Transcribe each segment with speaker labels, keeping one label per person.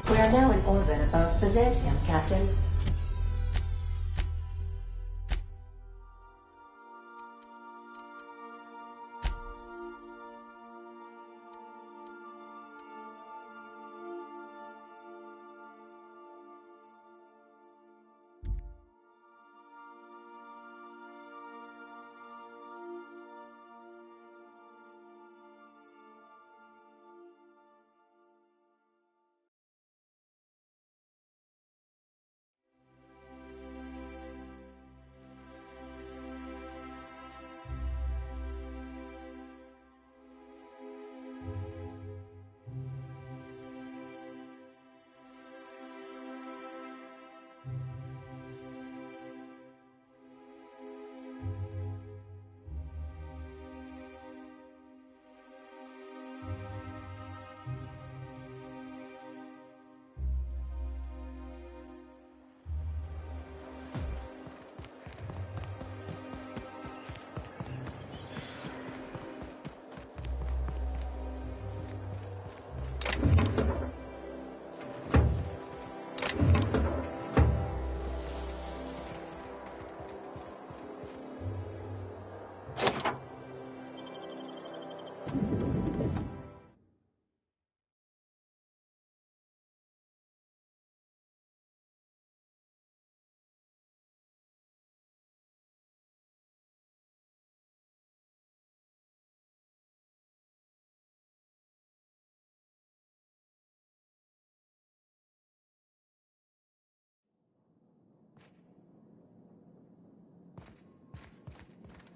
Speaker 1: We are now in orbit above Byzantium, Captain.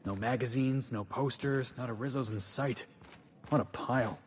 Speaker 2: No magazines, no posters, not a Rizzo's in sight. What a pile.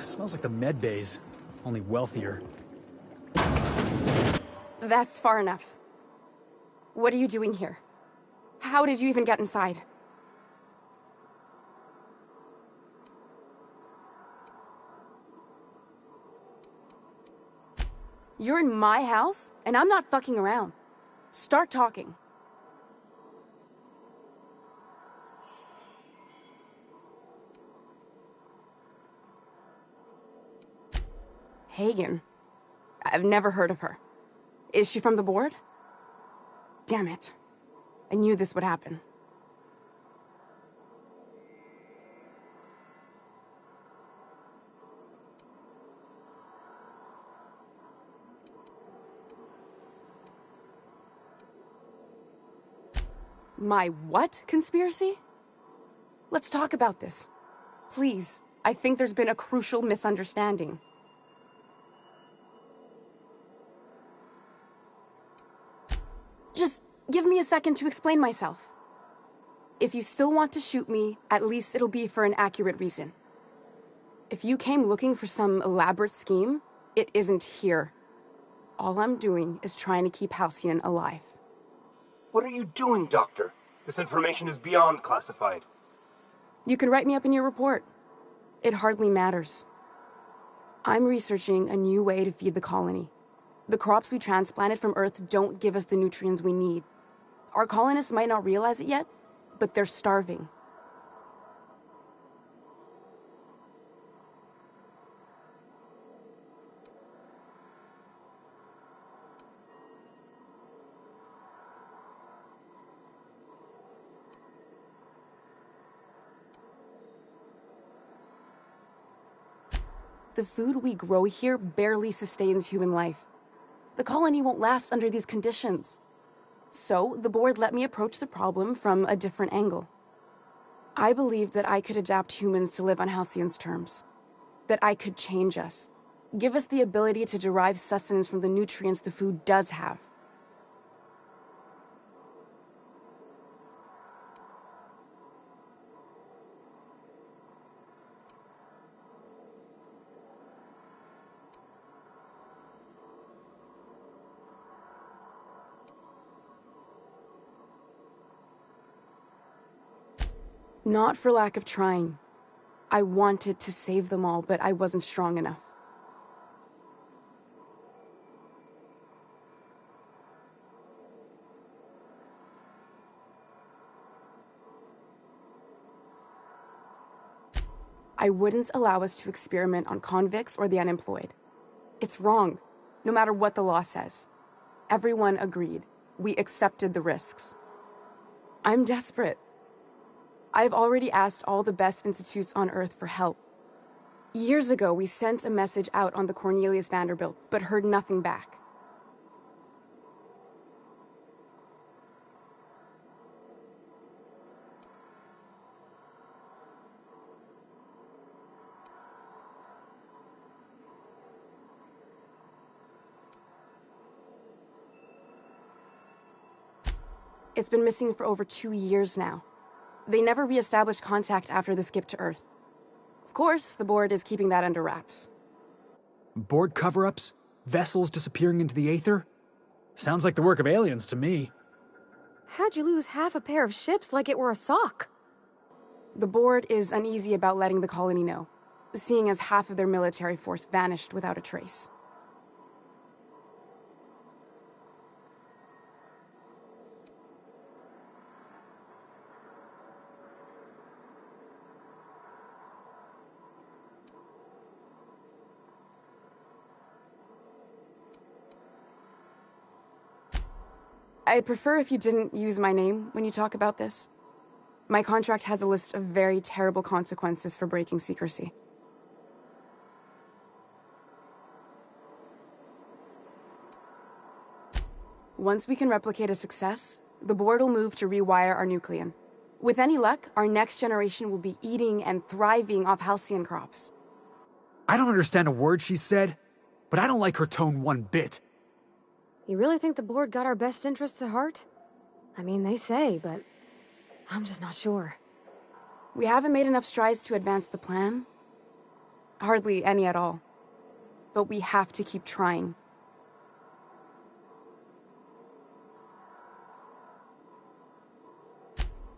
Speaker 2: Smells like the med bays, only wealthier.
Speaker 3: That's far enough. What are you doing here? How did you even get inside? You're in my house, and I'm not fucking around. Start talking. Hagen. I've never heard of her. Is she from the board? Damn it. I knew this would happen. My what conspiracy? Let's talk about this. Please, I think there's been a crucial misunderstanding. Just give me a second to explain myself. If you still want to shoot me, at least it'll be for an accurate reason. If you came looking for some elaborate scheme, It isn't here. All I'm doing is trying to keep Halcyon alive.
Speaker 4: What are you doing, Doctor? This information is beyond classified.
Speaker 3: You can write me up in your report. It hardly matters. I'm researching a new way to feed the colony. The crops we transplanted from Earth don't give us the nutrients we need. Our colonists might not realize it yet, but they're starving. The food we grow here barely sustains human life. The colony won't last under these conditions. So, the board let me approach the problem from a different angle. I believed that I could adapt humans to live on Halcyon's terms. That I could change us. Give us the ability to derive sustenance from the nutrients the food does have. Not for lack of trying. I wanted to save them all, but I wasn't strong enough. I wouldn't allow us to experiment on convicts or the unemployed. It's wrong, no matter what the law says. Everyone agreed. We accepted the risks. I'm desperate. I've already asked all the best institutes on Earth for help. Years ago, we sent a message out on the Cornelius Vanderbilt, but heard nothing back. It's been missing for over 2 years now. They never re-established contact after the skip to Earth. Of course, the board is keeping that under wraps.
Speaker 2: Board cover-ups? Vessels disappearing into the aether? Sounds like the work of aliens to me.
Speaker 5: How'd you lose half a pair of ships like it were a sock?
Speaker 3: The board is uneasy about letting the colony know, seeing as half of their military force vanished without a trace. I'd prefer if you didn't use my name when you talk about this. My contract has a list of very terrible consequences for breaking secrecy. Once we can replicate a success, the board will move to rewire our nucleon. With any luck, our next generation will be eating and thriving off Halcyon crops.
Speaker 2: I don't understand a word she said, but I don't like her tone one bit.
Speaker 5: You really think the board got our best interests at heart? I mean, they say, but I'm just not sure.
Speaker 3: We haven't made enough strides to advance the plan. Hardly any at all. But we have to keep trying.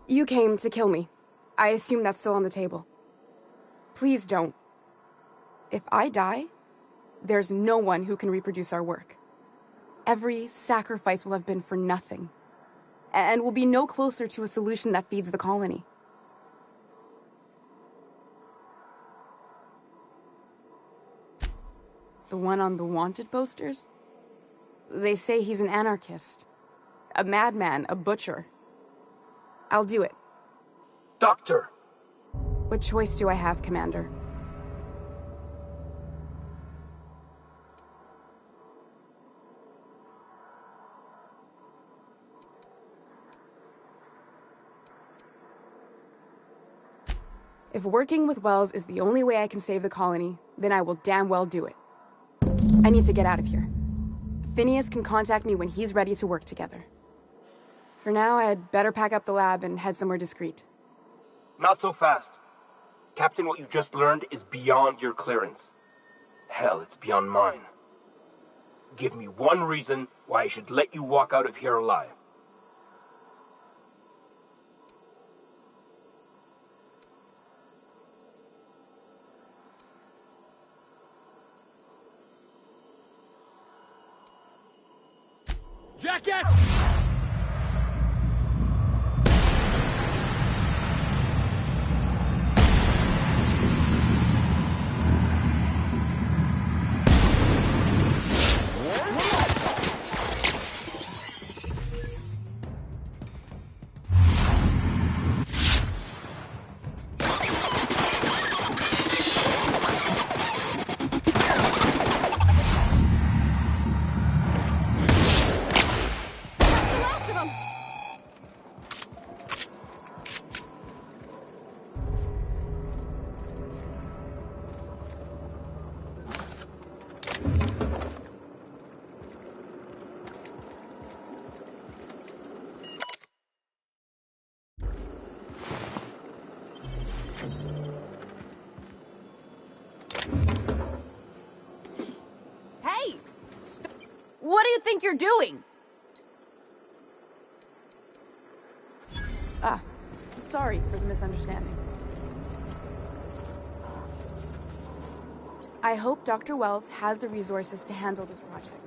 Speaker 3: You came to kill me. I assume that's still on the table. Please don't. If I die, there's no one who can reproduce our work. Every sacrifice will have been for nothing. And we'll be no closer to a solution that feeds the colony. The one on the wanted posters? They say he's an anarchist. A madman, a butcher. I'll do it.
Speaker 4: Doctor!
Speaker 3: What choice do I have, Commander? If working with Wells is the only way I can save the colony, then I will damn well do it. I need to get out of here. Phineas can contact me when he's ready to work together. For now, I'd better pack up the lab and head somewhere discreet.
Speaker 4: Not so fast. Captain, what you just learned is beyond your clearance. Hell, it's beyond mine. Give me one reason why I should let you walk out of here alive.
Speaker 2: Jackass!
Speaker 3: Hey! What do you think you're doing? Ah, sorry for the misunderstanding. I hope Dr. Wells has the resources to handle this project.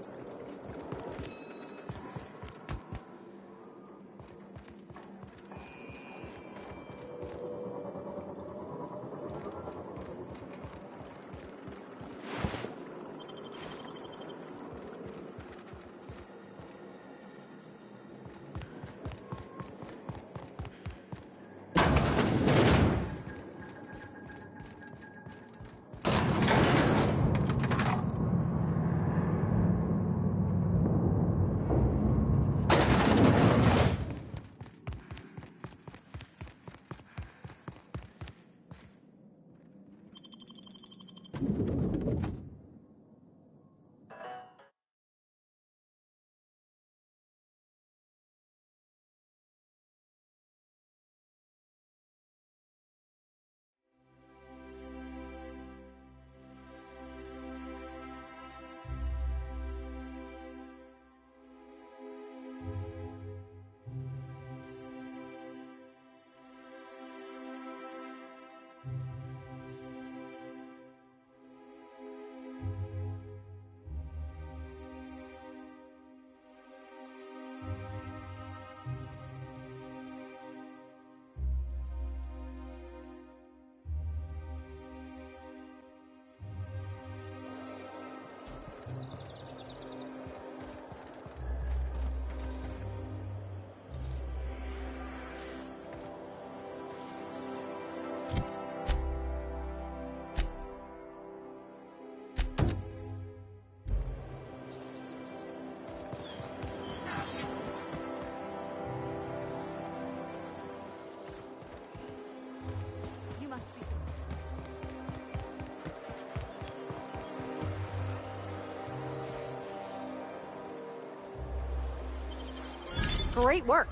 Speaker 5: Great work.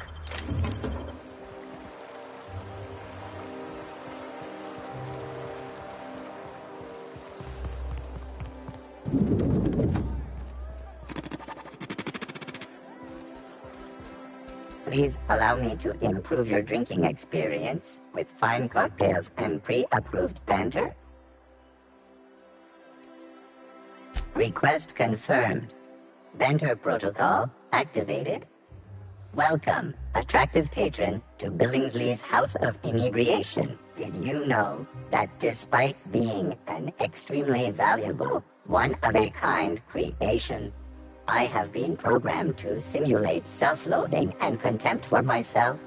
Speaker 6: Please allow me to improve your drinking experience with fine cocktails and pre-approved banter. Request confirmed. Banter protocol activated. Welcome, attractive patron, to Billingsley's House of Inebriation. Did you know that despite being an extremely valuable, one-of-a-kind creation, I have been programmed to simulate self-loathing and contempt for myself?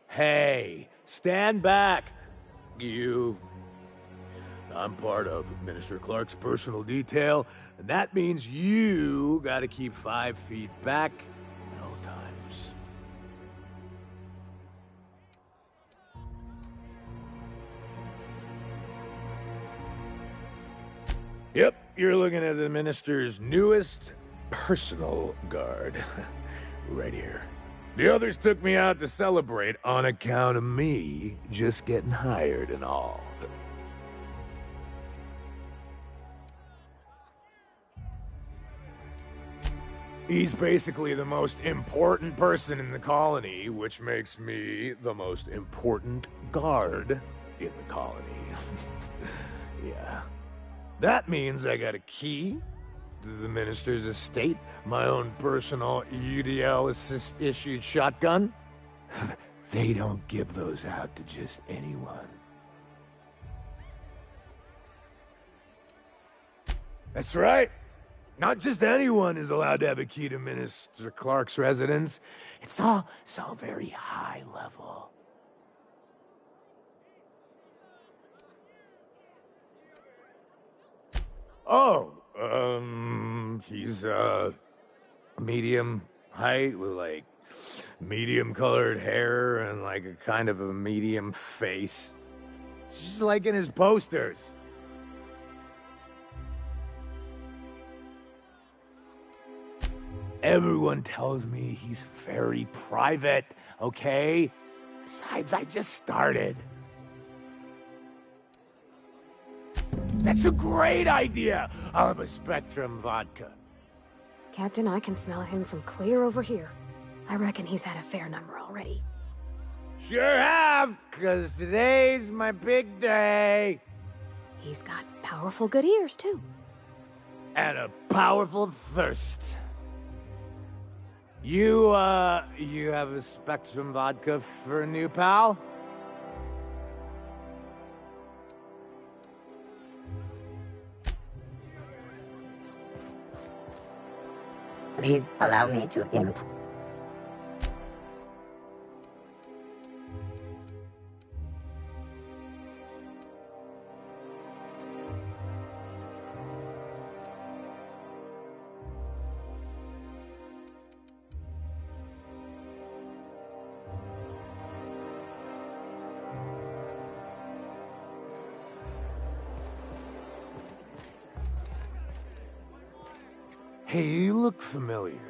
Speaker 7: Hey, stand back. You. I'm part of Minister Clark's personal detail, and that means you gotta keep 5 feet back at all times. Yep, you're looking at the Minister's newest personal guard. Right here. The others took me out to celebrate on account of me just getting hired and all. He's basically the most important person in the colony, which makes me the most important guard in the colony. Yeah. That means I got a key to the Minister's estate, my own personal UDL-issued shotgun. They don't give those out to just anyone. That's right. Not just anyone is allowed to have a key to Minister Clark's residence. It's all very high level. Oh, he's, medium height with, like, medium colored hair and, like, a kind of a medium face. Just like in his posters. Everyone tells me he's very private, okay? Besides, I just started. That's a great idea! I'll have a Spectrum vodka.
Speaker 5: Captain, I can smell him from clear over here. I reckon he's had a fair number already.
Speaker 7: Sure have, 'cause today's my big day.
Speaker 5: He's got powerful good ears, too.
Speaker 7: And a powerful thirst. You have a Spectrum vodka for a new pal?
Speaker 6: Please allow me to
Speaker 7: Hey, you look familiar.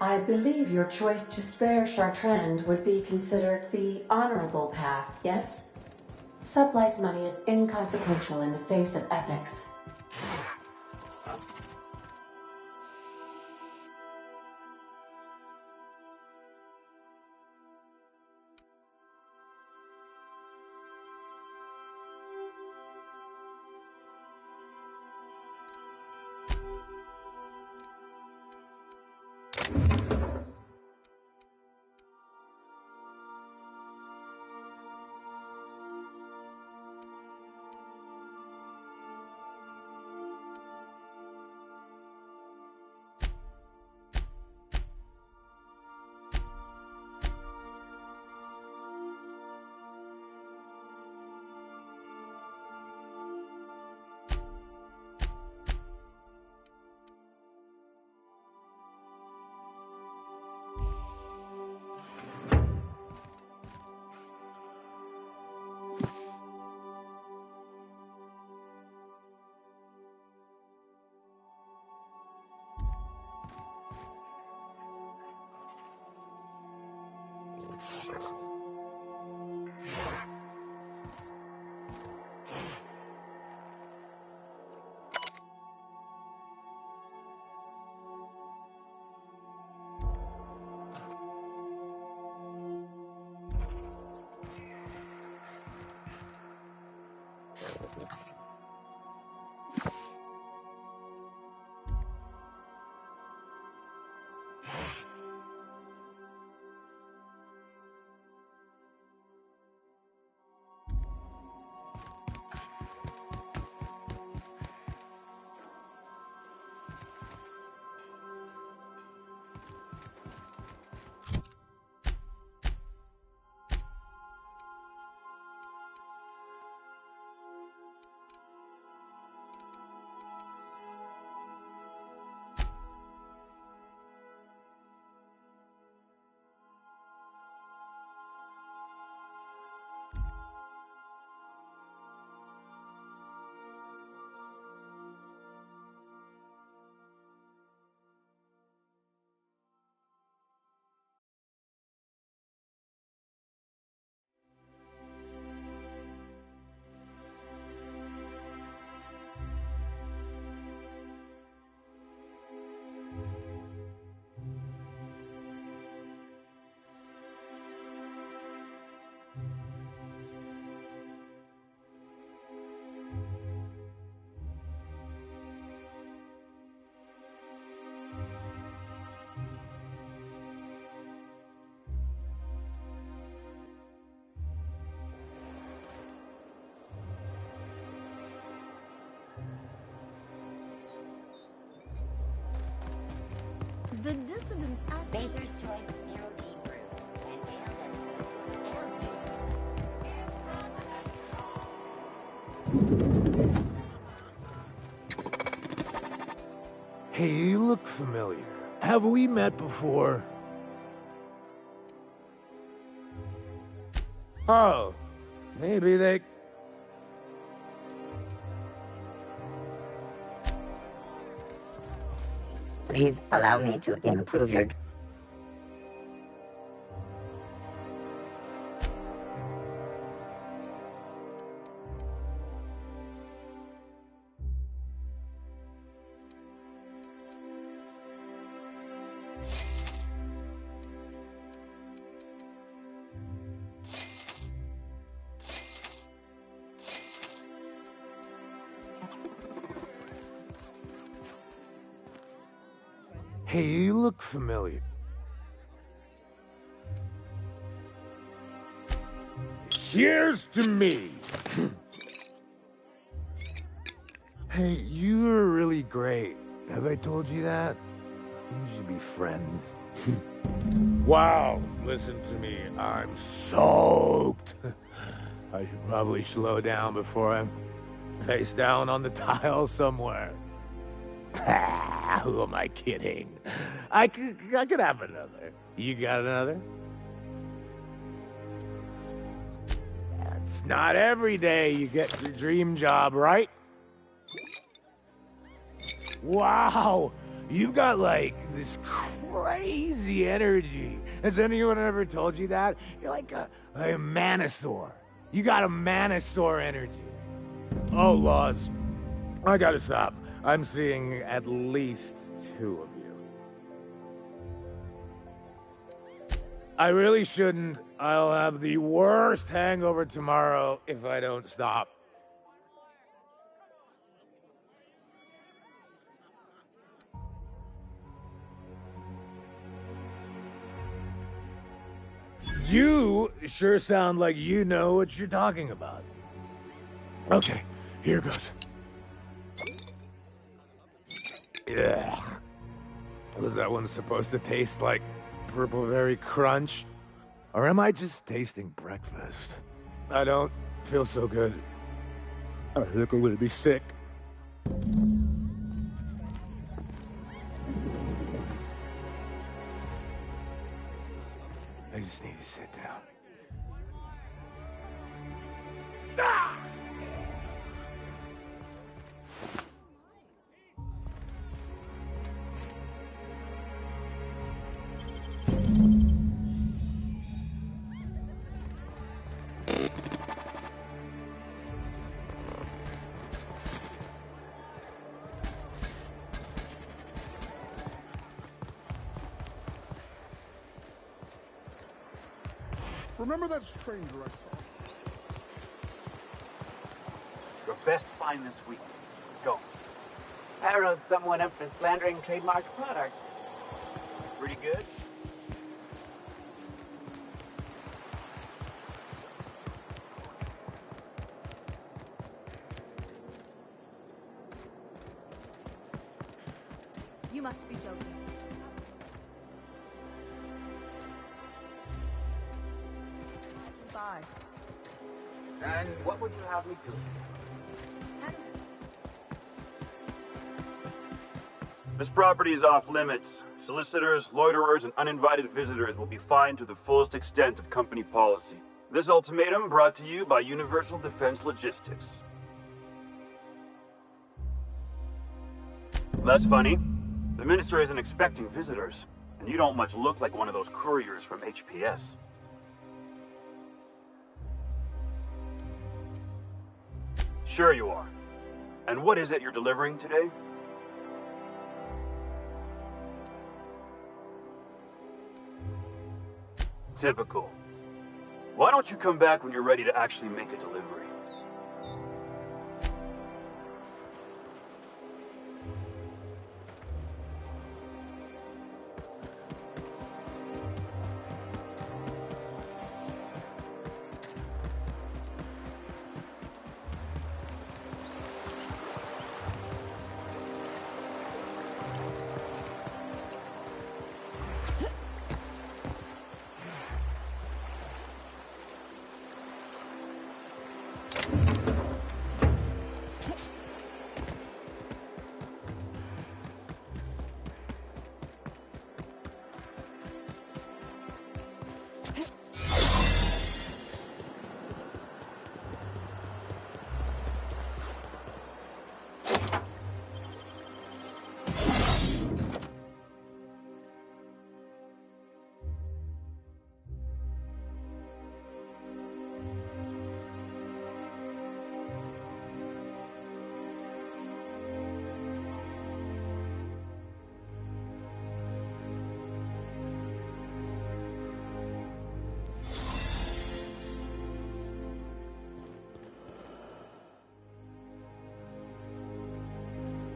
Speaker 1: I believe your choice to spare Chartrand would be considered the honorable path, yes? Sublight's money is inconsequential in the face of ethics.
Speaker 8: The dissidents ask
Speaker 6: Spacer's Choice Zero G Brew and
Speaker 7: Hey, you look familiar. Have we met before? Oh, maybe they...
Speaker 6: Please allow me to improve your...
Speaker 7: Hey, you look familiar. Cheers to me! Hey, you're really great. Have I told you that? We should be friends. Wow, listen to me. I'm soaked. I should probably slow down before I'm face down on the tile somewhere. Who am I kidding? I could have another. You got another? It's not every day you get your dream job, right? Wow, you got like this crazy energy. Has anyone ever told you that? You're like a Manosaur. You got a Manosaur energy. Oh, Laws, I gotta stop. I'm seeing at least 2 of you. I really shouldn't. I'll have the worst hangover tomorrow if I don't stop. You sure sound like you know what you're talking about. Okay, here goes. Yeah. Was that one supposed to taste like Purple Berry Crunch? Or am I just tasting breakfast? I don't feel so good. I think I'm gonna be sick. I just need to sit down. Ah!
Speaker 9: Remember that stranger I saw?
Speaker 4: Your best find this week. Go.
Speaker 10: I wrote someone up for slandering trademarked products.
Speaker 4: Pretty good?
Speaker 8: You must be joking. Bye.
Speaker 10: And what would you have me do?
Speaker 11: This property is off limits. Solicitors, loiterers, and uninvited visitors will be fined to the fullest extent of company policy. This ultimatum brought to you by Universal Defense Logistics. That's funny. The minister isn't expecting visitors, and you don't much look like one of those couriers from HPS. Sure you are. And what is it you're delivering today? Typical. Why don't you come back when you're ready to actually make a delivery?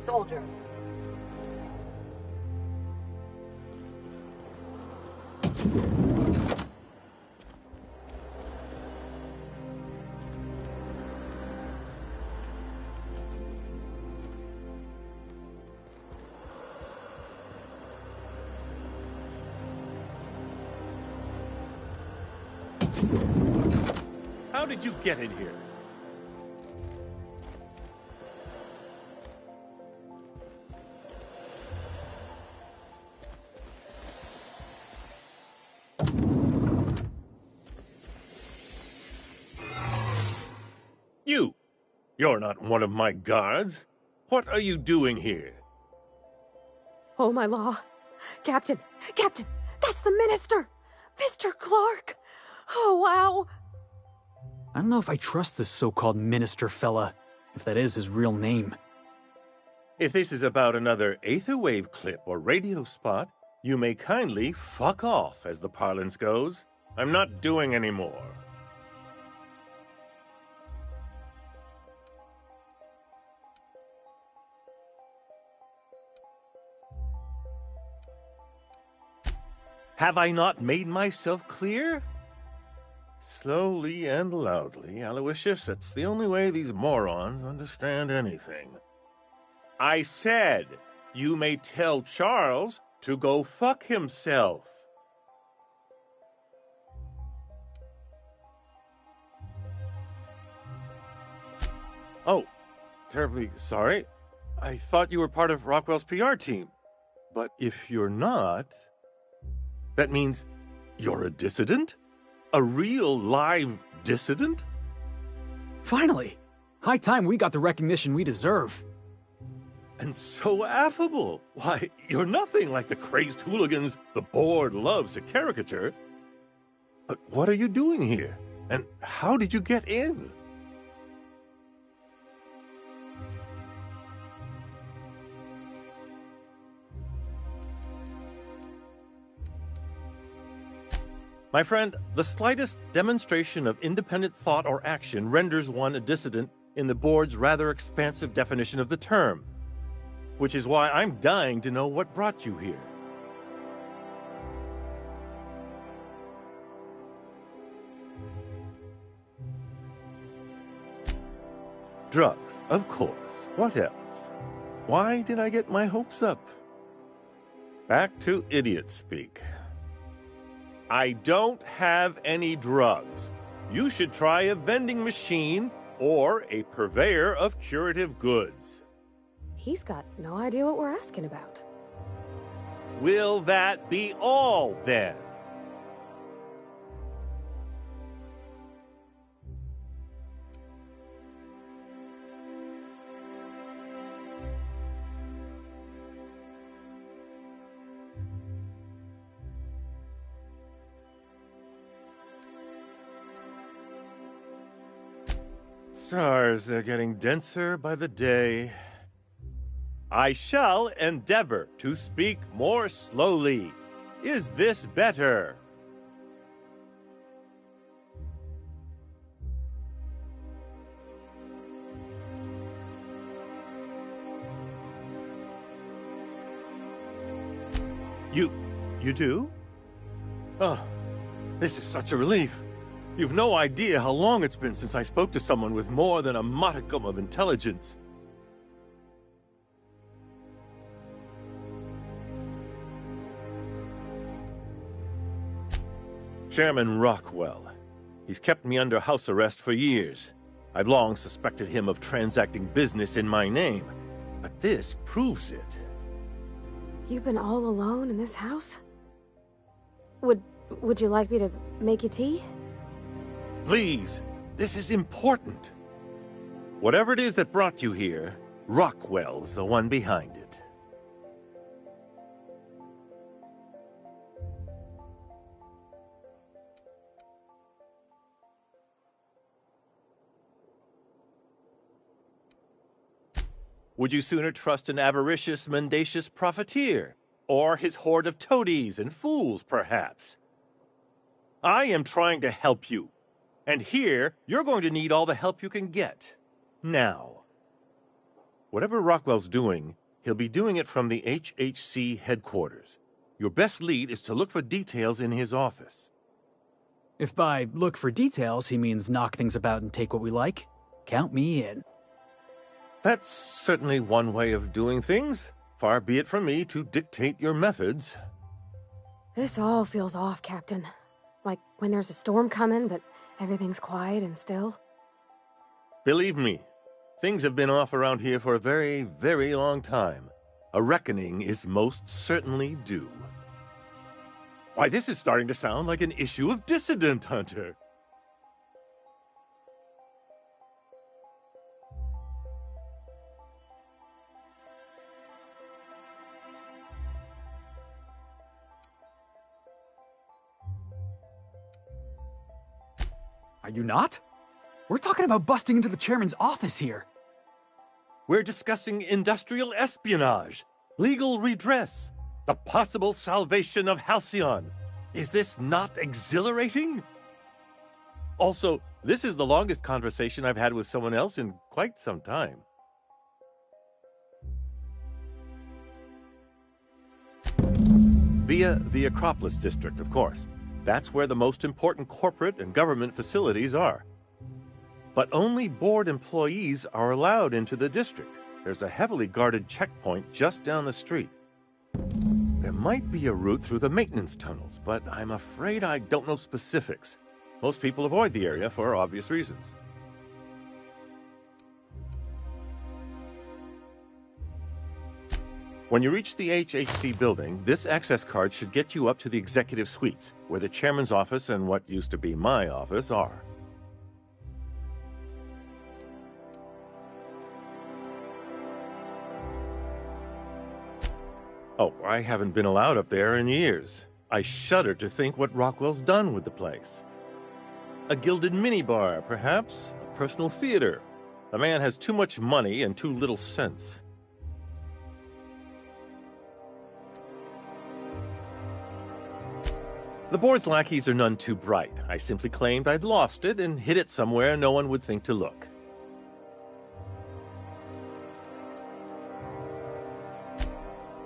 Speaker 10: Soldier.
Speaker 12: How did you get in here? You're not one of my guards. What are you doing here?
Speaker 5: Oh, my law. Captain! Captain! That's the minister! Mr. Clark! Oh, wow!
Speaker 2: I don't know if I trust this so-called minister fella, if that is his real name.
Speaker 12: If this is about another Aetherwave clip or radio spot, you may kindly fuck off, as the parlance goes. I'm not doing any more. Have I not made myself clear? Slowly and loudly, Aloysius. That's the only way these morons understand anything. I said, you may tell Charles to go fuck himself. Oh, terribly sorry. I thought you were part of Rockwell's PR team. But if you're not, that means you're a dissident? A real live dissident?
Speaker 2: Finally! High time we got the recognition we deserve.
Speaker 12: And so affable. Why, you're nothing like the crazed hooligans the board loves to caricature. But what are you doing here? And how did you get in? My friend, the slightest demonstration of independent thought or action renders one a dissident in the board's rather expansive definition of the term, which is why I'm dying to know what brought you here. Drugs, of course. What else? Why did I get my hopes up? Back to idiot speak. I don't have any drugs. You should try a vending machine or a purveyor of curative goods.
Speaker 5: He's got no idea what we're asking about.
Speaker 12: Will that be all, then? Stars, they're getting denser by the day. I shall endeavor to speak more slowly. Is this better? You do? Oh, this is such a relief. You've no idea how long it's been since I spoke to someone with more than a modicum of intelligence. Chairman Rockwell. He's kept me under house arrest for years. I've long suspected him of transacting business in my name, but this proves it.
Speaker 5: You've been all alone in this house? Would you like me to make you tea?
Speaker 12: Please, this is important. Whatever it is that brought you here, Rockwell's the one behind it. Would you sooner trust an avaricious, mendacious profiteer? Or his horde of toadies and fools, perhaps? I am trying to help you. And here, you're going to need all the help you can get. Now. Whatever Rockwell's doing, he'll be doing it from the HHC headquarters. Your best lead is to look for details in his office.
Speaker 2: If by look for details he means knock things about and take what we like, count me in.
Speaker 12: That's certainly one way of doing things. Far be it from me to dictate your methods.
Speaker 5: This all feels off, Captain. Like when there's a storm coming, but everything's quiet and still.
Speaker 12: Believe me, things have been off around here for a very, very long time. A reckoning is most certainly due. Why, this is starting to sound like an issue of Dissident Hunter.
Speaker 2: Are you not? We're talking about busting into the chairman's office here.
Speaker 12: We're discussing industrial espionage, legal redress, the possible salvation of Halcyon. Is this not exhilarating? Also, this is the longest conversation I've had with someone else in quite some time. Via the Acropolis District, of course. That's where the most important corporate and government facilities are. But only board employees are allowed into the district. There's a heavily guarded checkpoint just down the street. There might be a route through the maintenance tunnels, but I'm afraid I don't know specifics. Most people avoid the area for obvious reasons. When you reach the HHC building, this access card should get you up to the executive suites, where the chairman's office and what used to be my office are. Oh, I haven't been allowed up there in years. I shudder to think what Rockwell's done with the place. A gilded minibar, perhaps? A personal theater? The man has too much money and too little sense. The board's lackeys are none too bright. I simply claimed I'd lost it and hid it somewhere no one would think to look.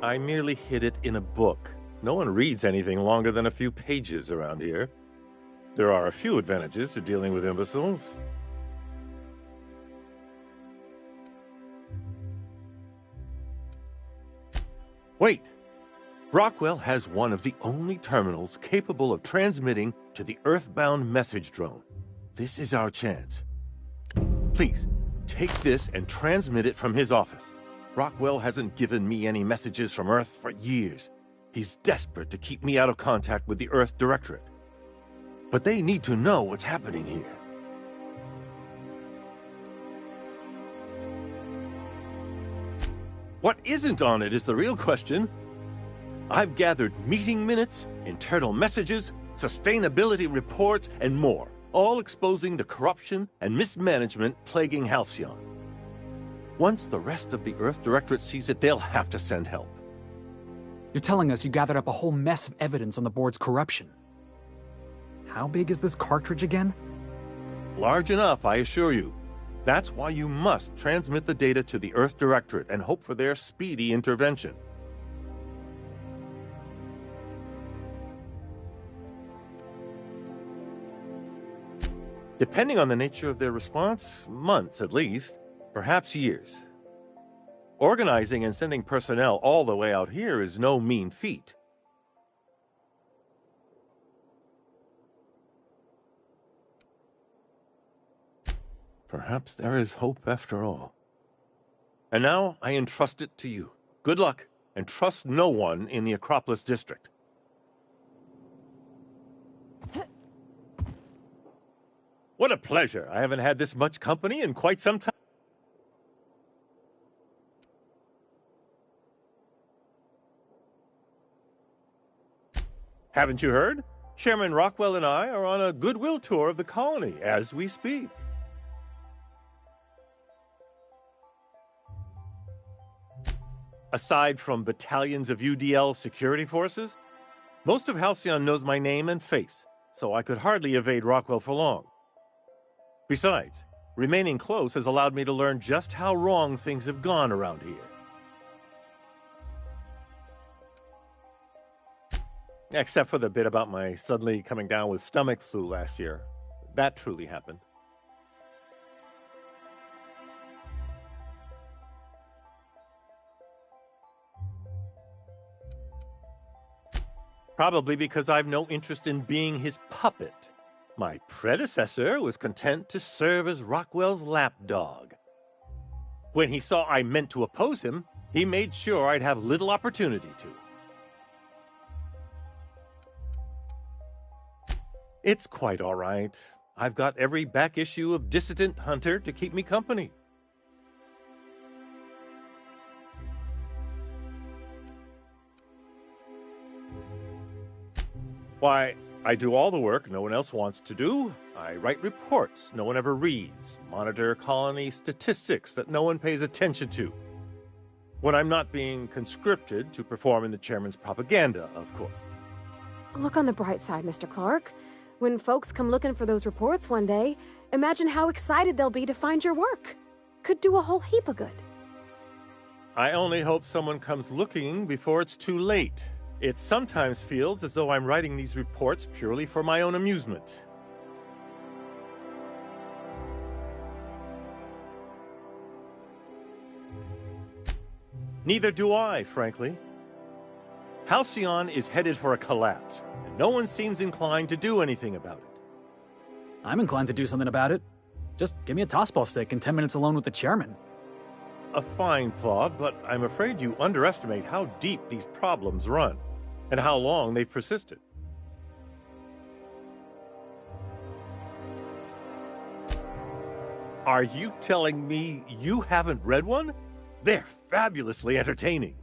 Speaker 12: I merely hid it in a book. No one reads anything longer than a few pages around here. There are a few advantages to dealing with imbeciles. Wait! Rockwell has one of the only terminals capable of transmitting to the Earthbound message drone. This is our chance. Please, take this and transmit it from his office. Rockwell hasn't given me any messages from Earth for years. He's desperate to keep me out of contact with the Earth Directorate. But they need to know what's happening here. What isn't on it is the real question. I've gathered meeting minutes, internal messages, sustainability reports, and more, all exposing the corruption and mismanagement plaguing Halcyon. Once the rest of the Earth Directorate sees it, they'll have to send help.
Speaker 2: You're telling us you gathered up a whole mess of evidence on the board's corruption. How big is this cartridge again?
Speaker 12: Large enough, I assure you. That's why you must transmit the data to the Earth Directorate and hope for their speedy intervention. Depending on the nature of their response, months at least, perhaps years. Organizing and sending personnel all the way out here is no mean feat. Perhaps there is hope after all. And now I entrust it to you. Good luck, and trust no one in the Acropolis District. What a pleasure. I haven't had this much company in quite some time. Haven't you heard? Chairman Rockwell and I are on a goodwill tour of the colony as we speak. Aside from battalions of UDL security forces, most of Halcyon knows my name and face, so I could hardly evade Rockwell for long. Besides, remaining close has allowed me to learn just how wrong things have gone around here. Except for the bit about my suddenly coming down with stomach flu last year. That truly happened. Probably because I've no interest in being his puppet. My predecessor was content to serve as Rockwell's lapdog. When he saw I meant to oppose him, he made sure I'd have little opportunity to. It's quite all right. I've got every back issue of Dissident Hunter to keep me company. Why, I do all the work no one else wants to do. I write reports no one ever reads, monitor colony statistics that no one pays attention to. When I'm not being conscripted to perform in the chairman's propaganda, of course.
Speaker 5: Look on the bright side, Mr. Clark. When folks come looking for those reports one day, imagine how excited they'll be to find your work. Could do a whole heap of good.
Speaker 12: I only hope someone comes looking before it's too late. It sometimes feels as though I'm writing these reports purely for my own amusement. Neither do I, frankly. Halcyon is headed for a collapse, and no one seems inclined to do anything about it.
Speaker 2: I'm inclined to do something about it. Just give me a tossball stick and 10 minutes alone with the chairman.
Speaker 12: A fine thought, but I'm afraid you underestimate how deep these problems run, and how long they've persisted. Are you telling me you haven't read one? They're fabulously entertaining.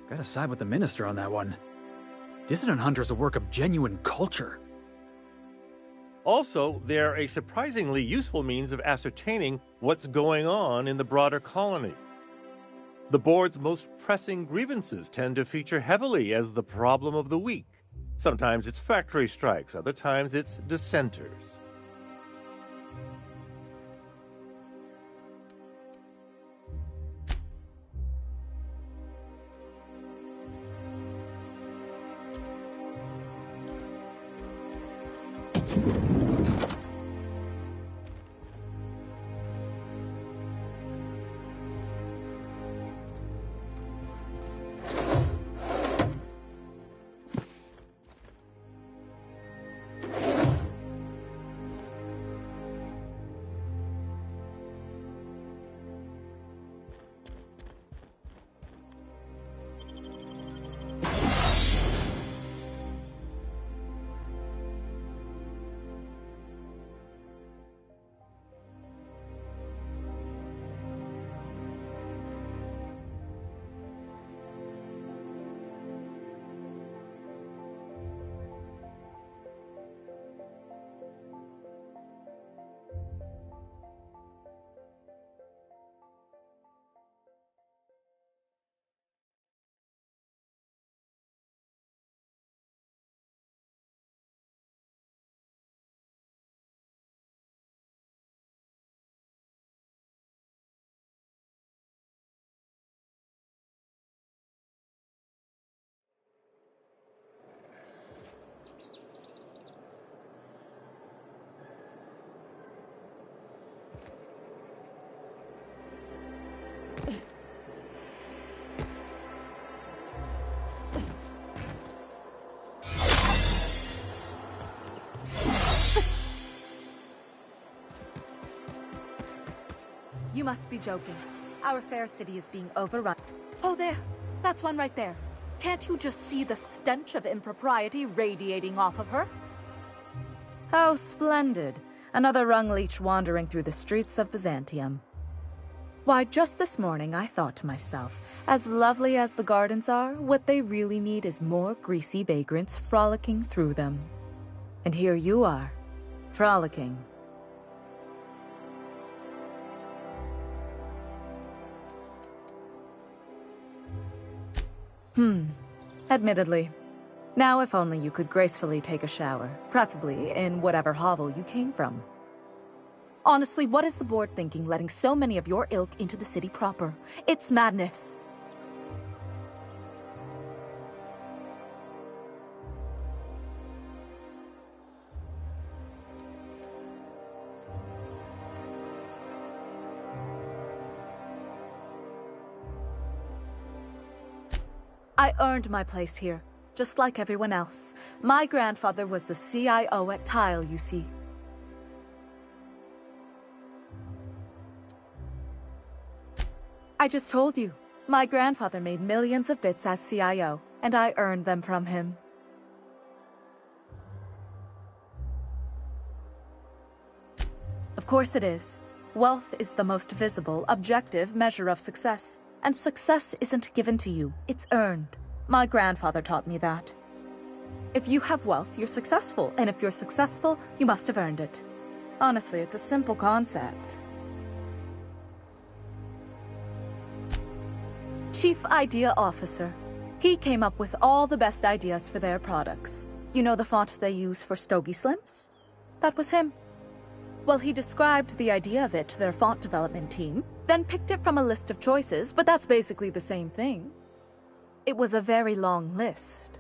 Speaker 2: Gotta side with the minister on that one. Dissident Hunter is a work of genuine culture.
Speaker 12: Also, they're a surprisingly useful means of ascertaining what's going on in the broader colony. The board's most pressing grievances tend to feature heavily as the problem of the week, Sometimes it's factory strikes, other times it's dissenters.
Speaker 9: You must be joking. Our fair city is being overrun. Oh, there. That's one right there. Can't you just see the stench of impropriety radiating off of her? How splendid. Another rung leech wandering through the streets of Byzantium. Why, just this morning I thought to myself, as lovely as the gardens are, what they really need is more greasy vagrants frolicking through them. And here you are, frolicking. Admittedly. Now if only you could gracefully take a shower, preferably in whatever hovel you came from. Honestly, what is the board thinking letting so many of your ilk into the city proper? It's madness. I earned my place here, just like everyone else. My grandfather was the CIO at Tile, you see. I just told you. My grandfather made millions of bits as CIO, and I earned them from him. Of course it is. Wealth is the most visible, objective measure of success. And success isn't given to you, it's earned. My grandfather taught me that. If you have wealth, you're successful, and if you're successful, you must have earned it. Honestly, it's a simple concept. Chief Idea Officer. He came up with all the best ideas for their products. You know the font they use for Stogie Slims? That was him. Well, he described the idea of it to their font development team, then picked it from a list of choices, but that's basically the same thing. It was a very long list.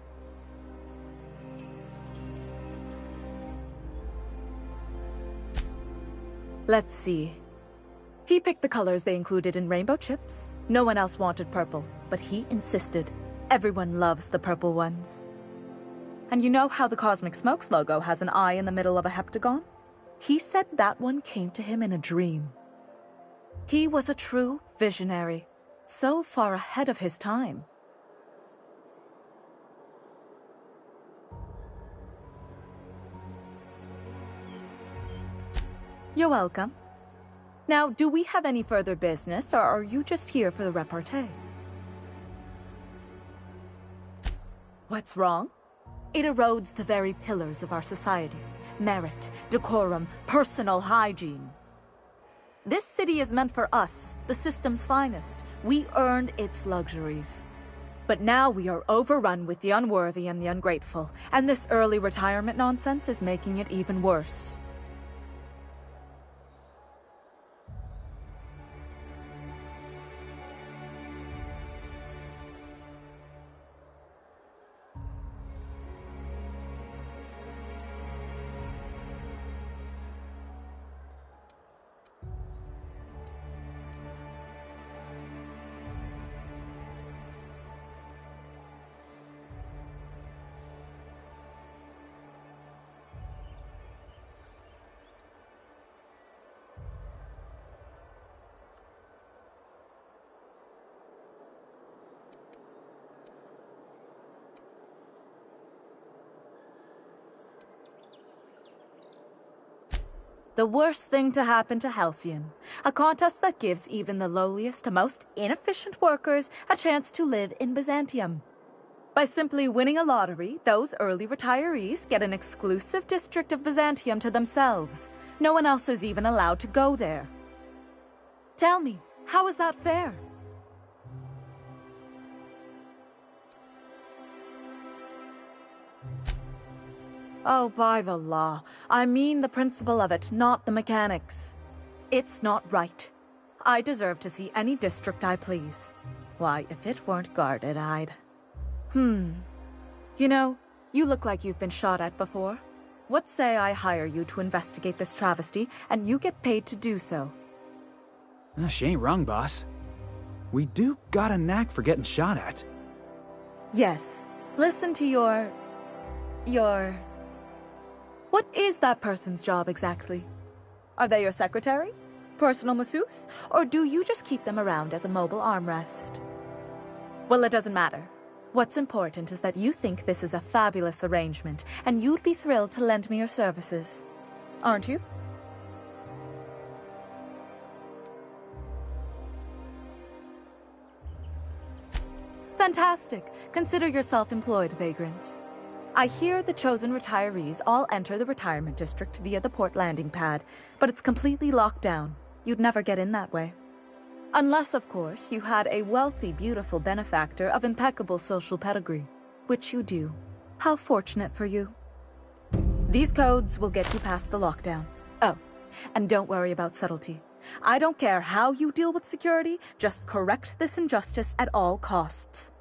Speaker 9: Let's see. He picked the colors they included in rainbow chips. No one else wanted purple, but he insisted. Everyone loves the purple ones. And you know how the Cosmic Smokes logo has an eye in the middle of a heptagon? He said that one came to him in a dream. He was a true visionary, so far ahead of his time. You're welcome. Now, do we have any further business, or are you just here for the repartee? What's wrong? It erodes the very pillars of our society. Merit, decorum, personal hygiene. This city is meant for us, the system's finest. We earned its luxuries. But now we are overrun with the unworthy and the ungrateful, and this early retirement nonsense is making it even worse. The worst thing to happen to Halcyon. A contest that gives even the lowliest to most inefficient workers a chance to live in Byzantium. By simply winning a lottery, those early retirees get an exclusive district of Byzantium to themselves. No one else is even allowed to go there. Tell me, how is that fair? Oh, by the law. I mean the principle of it, not the mechanics. It's not right. I deserve to see any district I please. Why, if it weren't guarded, I'd... You know, you look like you've been shot at before. What say I hire you to investigate this travesty, and you get paid to do so?
Speaker 2: She ain't wrong, boss. We do got a knack for getting shot at.
Speaker 9: Yes. Listen to your... What is that person's job exactly? Are they your secretary? Personal masseuse? Or do you just keep them around as a mobile armrest? Well, it doesn't matter. What's important is that you think this is a fabulous arrangement, and you'd be thrilled to lend me your services. Aren't you? Fantastic. Consider yourself employed, vagrant. I hear the chosen retirees all enter the retirement district via the port landing pad, but it's completely locked down. You'd never get in that way. Unless, of course, you had a wealthy, beautiful benefactor of impeccable social pedigree, which you do. How fortunate for you. These codes will get you past the lockdown. Oh, and don't worry about subtlety. I don't care how you deal with security, just correct this injustice at all costs.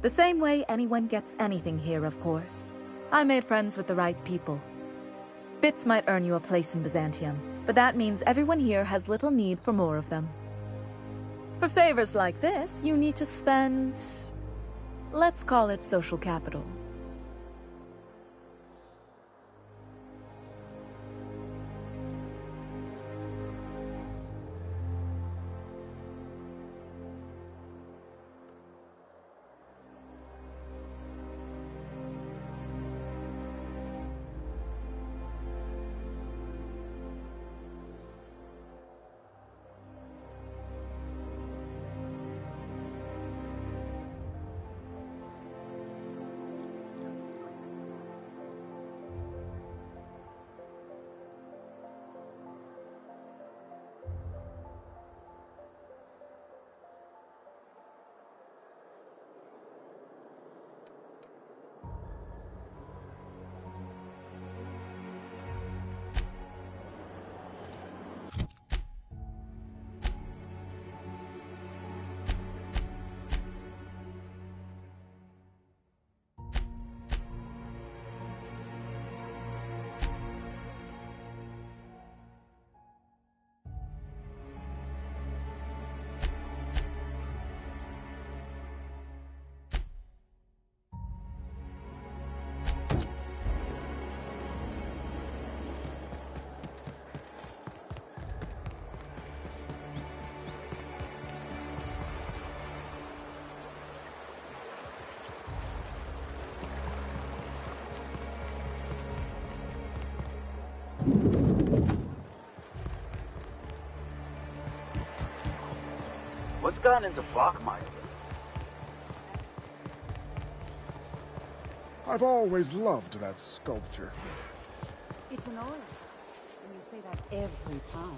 Speaker 9: The same way anyone gets anything here, of course. I made friends with the right people. Bits might earn you a place in Byzantium, but that means everyone here has little need for more of them. For favors like this, you need to spend... let's call it social capital.
Speaker 11: What's gotten into Bachmeier?
Speaker 13: I've always loved that sculpture.
Speaker 8: It's an oil. And you say that every time.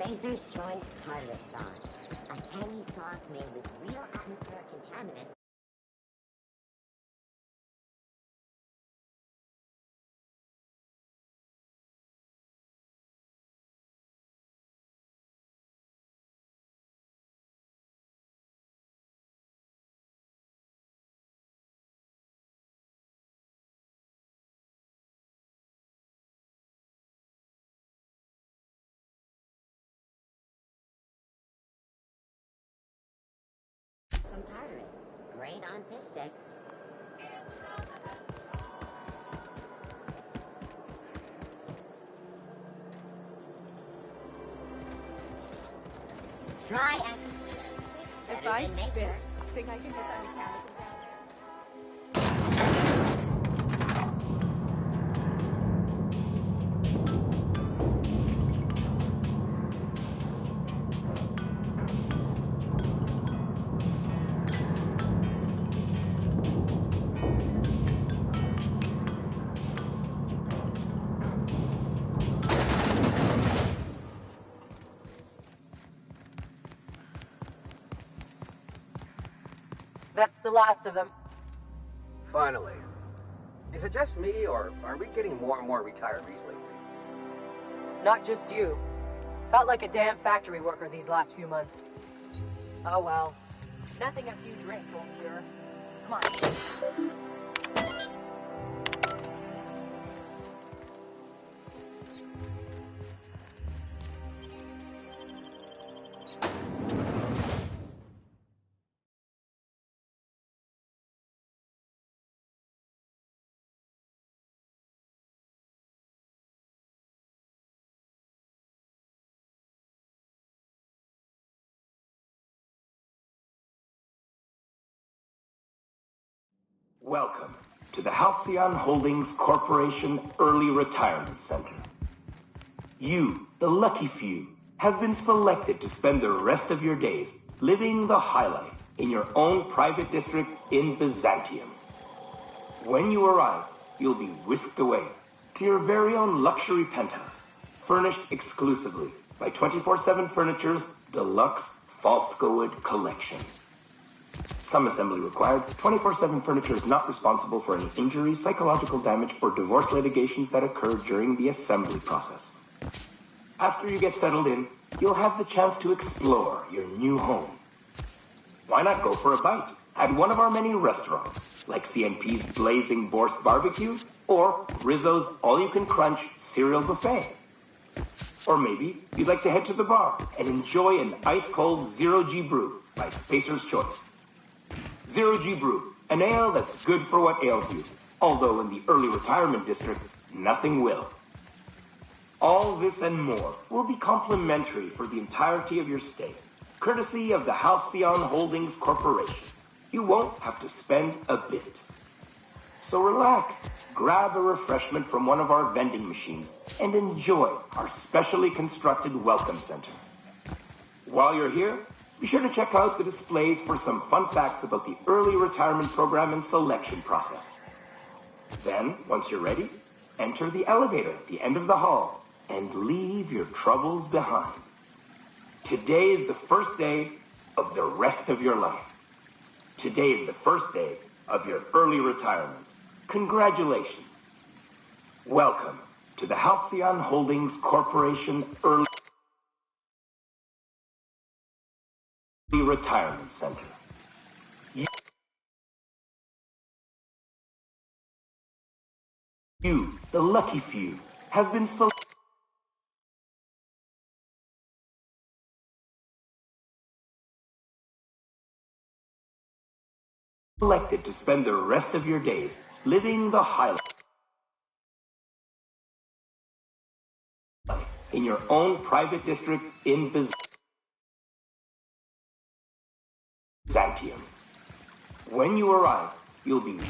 Speaker 6: Spacer's Choice Tartar Sauce. A tangy sauce made with real atmospheric contaminant. From Tartarus. Great on fish sticks. Try and...
Speaker 3: If I spit, think I can get that mechanical down?
Speaker 10: That's the last of them.
Speaker 13: Finally. Is it just me, or are we getting more and more retirees lately?
Speaker 10: Not just you. Felt like a damn factory worker these last few months. Oh well. Nothing a few drinks won't cure. Come on.
Speaker 4: Welcome to the Halcyon Holdings Corporation Early Retirement Center. You, the lucky few, have been selected to spend the rest of your days living the high life in your own private district in Byzantium. When you arrive, you'll be whisked away to your very own luxury penthouse, furnished exclusively by 24/7 Furniture's deluxe Falscowood collection. Some assembly required. 24/7 Furniture is not responsible for any injury, psychological damage, or divorce litigations that occur during the assembly process. After you get settled in, you'll have the chance to explore your new home. Why not go for a bite at one of our many restaurants, like CNP's Blazing Borscht Barbecue or Rizzo's All-You-Can-Crunch Cereal Buffet. Or maybe you'd like to head to the bar and enjoy an ice-cold Zero-G Brew by Spacer's Choice. Zero-G Brew, an ale that's good for what ails you, although in the early retirement district, nothing will. All this and more will be complimentary for the entirety of your stay, courtesy of the Halcyon Holdings Corporation. You won't have to spend a bit. So relax, grab a refreshment from one of our vending machines, and enjoy our specially constructed welcome center. While you're here, be sure to check out the displays for some fun facts about the early retirement program and selection process. Then, once you're ready, enter the elevator at the end of the hall and leave your troubles behind. Today is the first day of the rest of your life. Today is the first day of your early retirement. Congratulations. Welcome to the Halcyon Holdings Corporation Early Retirement Center. You, the lucky few, have been selected to spend the rest of your days living the high life in your own private district in Byzantium. When you arrive, you'll be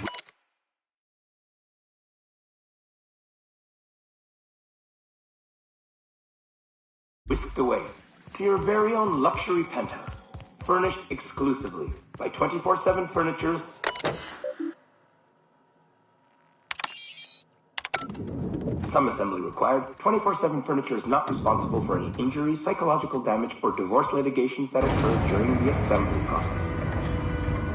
Speaker 4: whisked away to your very own luxury penthouse, furnished exclusively by 24/7 Furniture's... Some assembly required. 24/7 Furniture is not responsible for any injury, psychological damage, or divorce litigations that occur during the assembly process.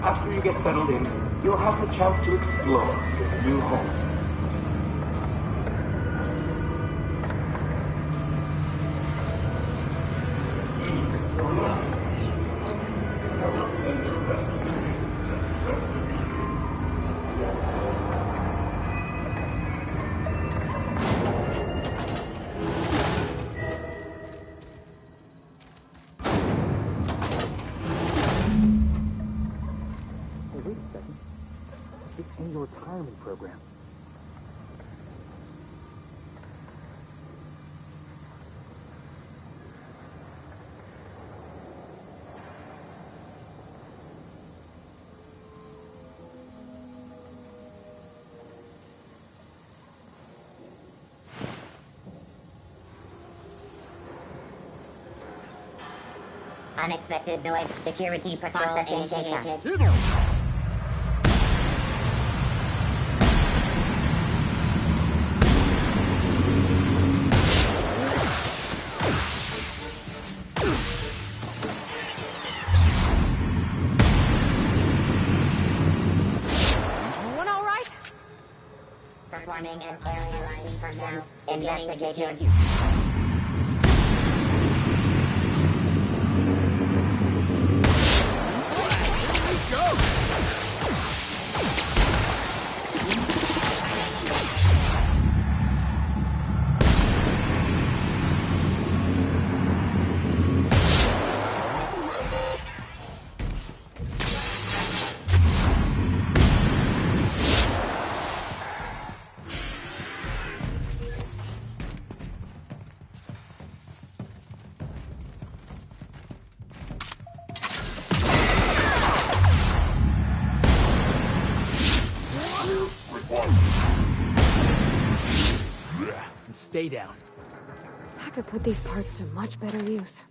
Speaker 4: After you get settled in, you'll have the chance to explore your new home.
Speaker 2: In your retirement program.
Speaker 14: Unexpected noise. Security patrol initiated. Performing an area line persons investigating.
Speaker 2: And stay down.
Speaker 5: I could put these parts to much better use.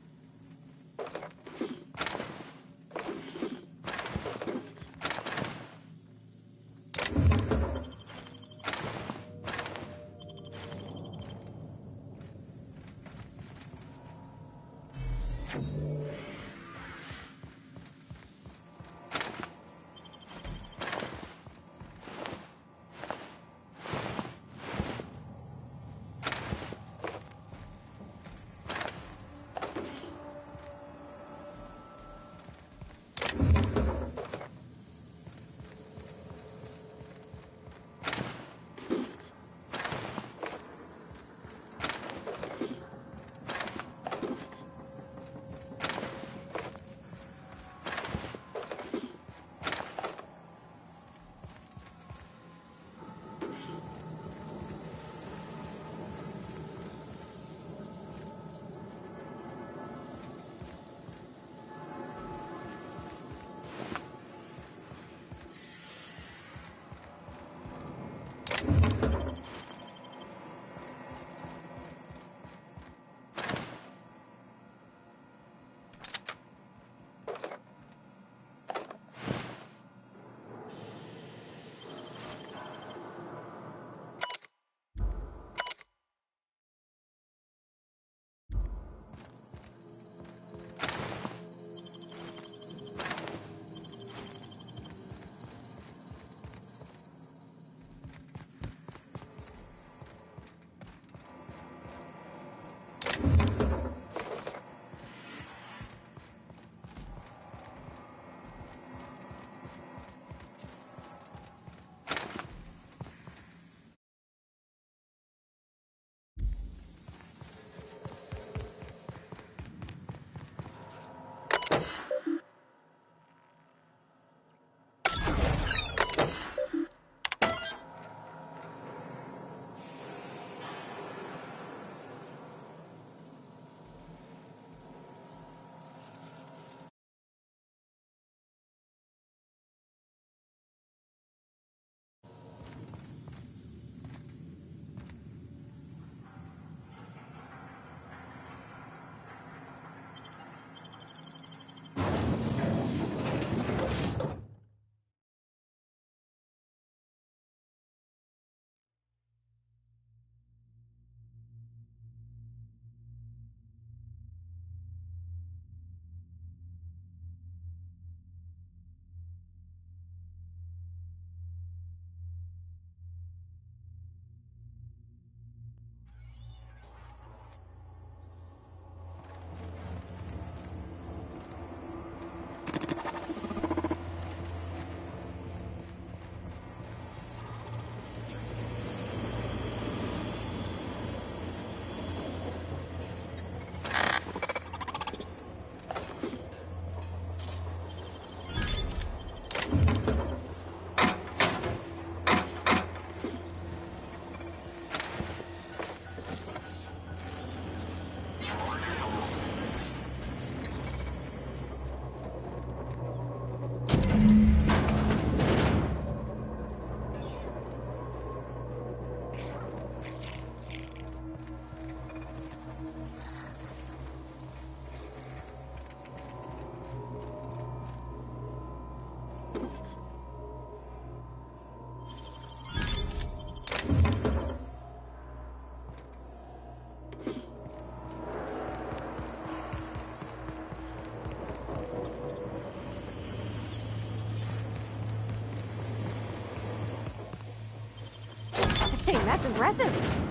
Speaker 5: Hey, that's impressive.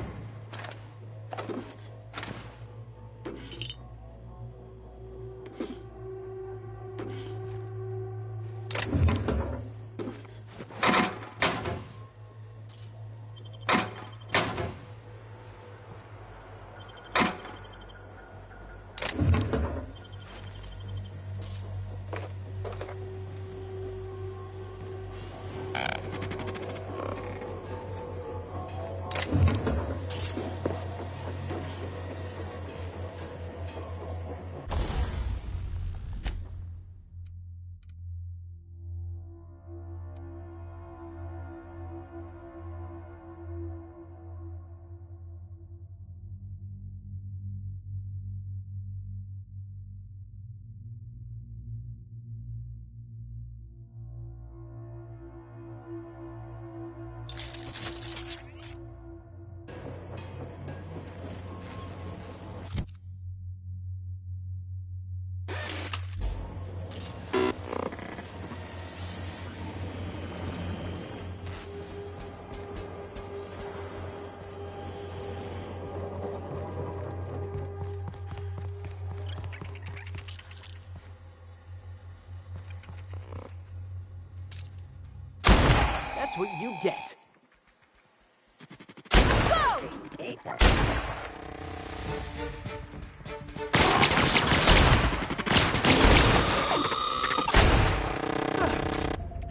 Speaker 15: That's what you get.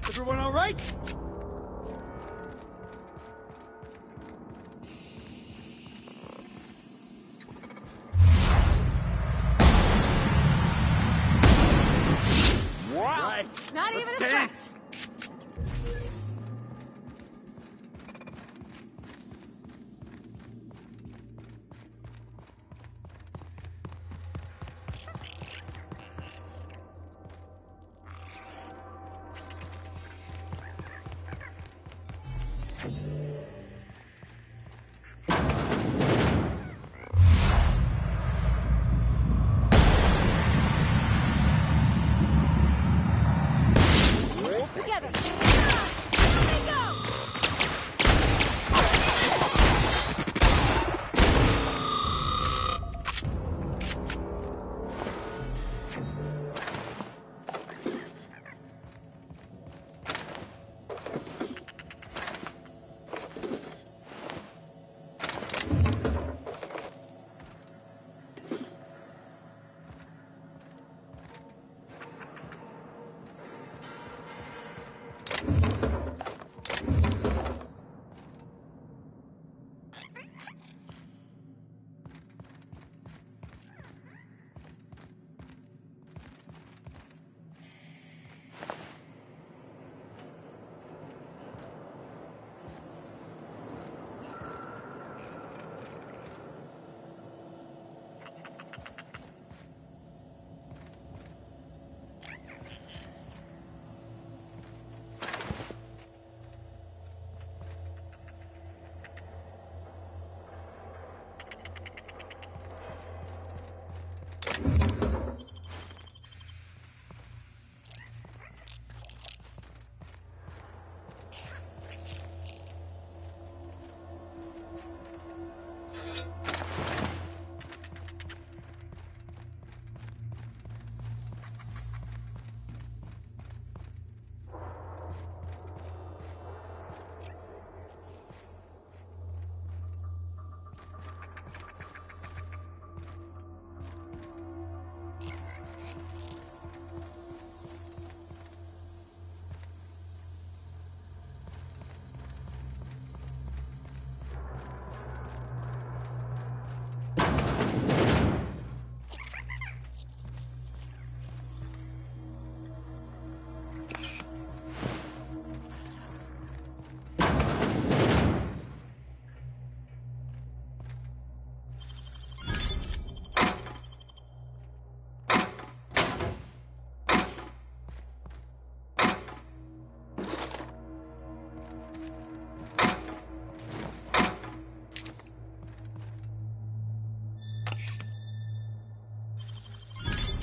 Speaker 16: Everyone all right?
Speaker 15: Right.
Speaker 5: Not
Speaker 15: Let's
Speaker 5: even a
Speaker 15: dance.
Speaker 5: stress.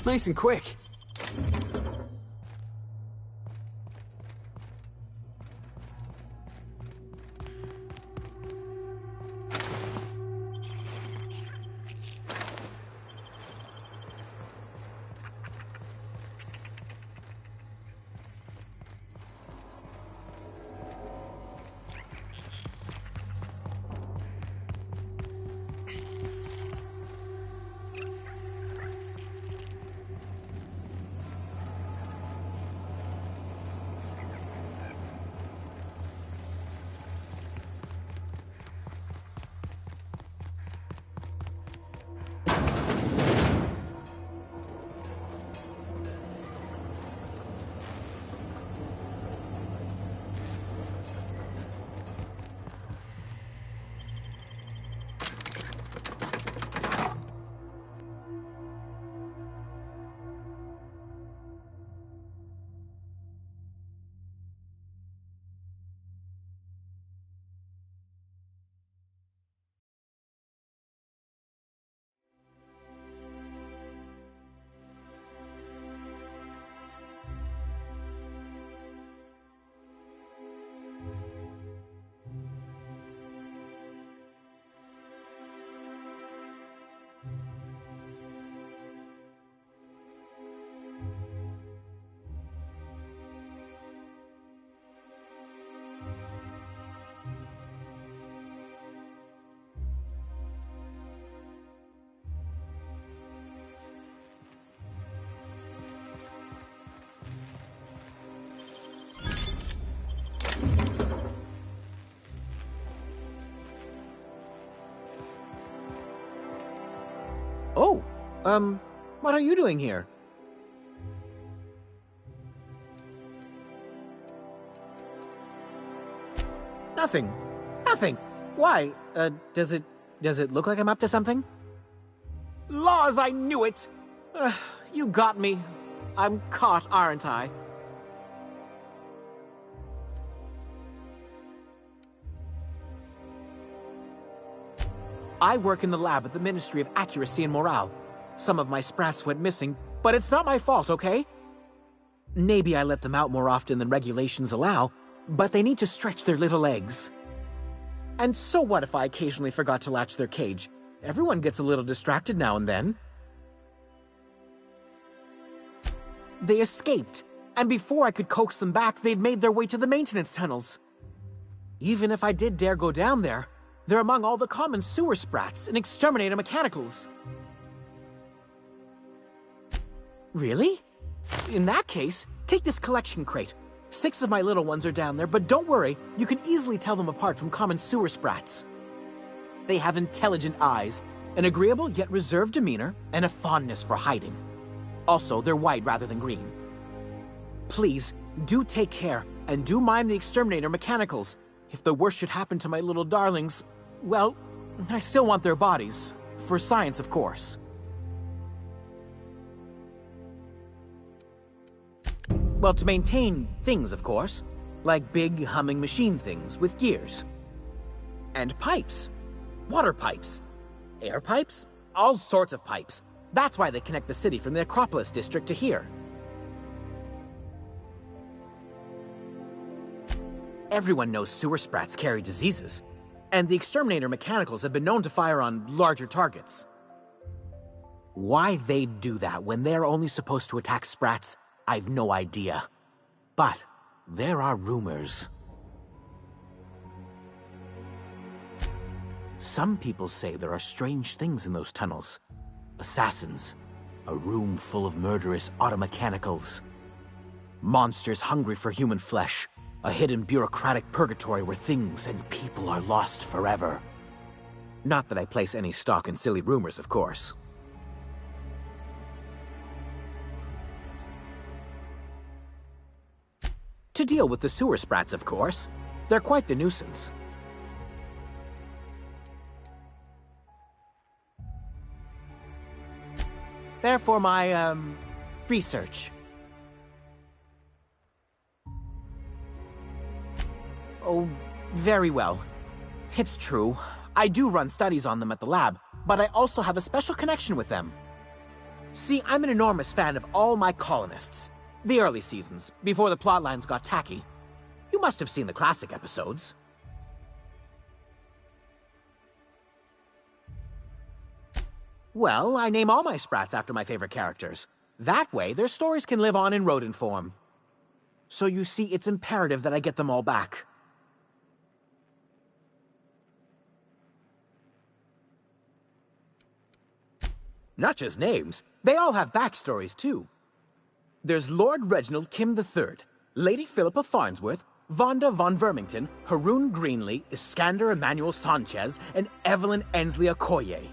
Speaker 2: Nice and quick.
Speaker 15: Oh, what are you doing here? Nothing. Nothing. Why? Does it look like I'm up to something? Laws, I knew it! You got me. I'm caught, aren't I? I work in the lab at the Ministry of Accuracy and Morale. Some of my sprats went missing, but it's not my fault, okay? Maybe I let them out more often than regulations allow, but they need to stretch their little legs. And so what if I occasionally forgot to latch their cage? Everyone gets a little distracted now and then. They escaped, and before I could coax them back, they'd made their way to the maintenance tunnels. Even if I did dare go down there, they're among all the common sewer sprats and exterminator mechanicals. Really? In that case, take this collection crate. 6 of my little ones are down there, but don't worry, you can easily tell them apart from common sewer sprats. They have intelligent eyes, an agreeable yet reserved demeanor, and a fondness for hiding. Also, they're white rather than green. Please, do take care, and do mind the exterminator mechanicals. If the worst should happen to my little darlings, well, I still want their bodies. For science, of course. Well, to maintain things, of course. Like big, humming machine things with gears. And pipes. Water pipes. Air pipes. All sorts of pipes. That's why they connect the city from the Acropolis district to here. Everyone knows sewer sprats carry diseases, and the exterminator mechanicals have been known to fire on larger targets. Why they'd do that when they're only supposed to attack sprats, I've no idea. But there are rumors. Some people say there are strange things in those tunnels. Assassins, a room full of murderous automechanicals, monsters hungry for human flesh, a hidden bureaucratic purgatory where things and people are lost forever. Not that I place any stock in silly rumors, of course. To deal with the sewer sprats, of course. They're quite the nuisance. Therefore, my, research. Oh, very well. It's true. I do run studies on them at the lab, but I also have a special connection with them. See, I'm an enormous fan of all my colonists. The early seasons, before the plotlines got tacky. You must have seen the classic episodes. Well, I name all my sprats after my favorite characters. That way, their stories can live on in rodent form. So you see, it's imperative that I get them all back. Not just names, they all have backstories too. There's Lord Reginald Kim III, Lady Philippa Farnsworth, Vonda von Vermington, Haroon Greenlee, Iskander Emmanuel Sanchez, and Evelyn Ensley Okoye.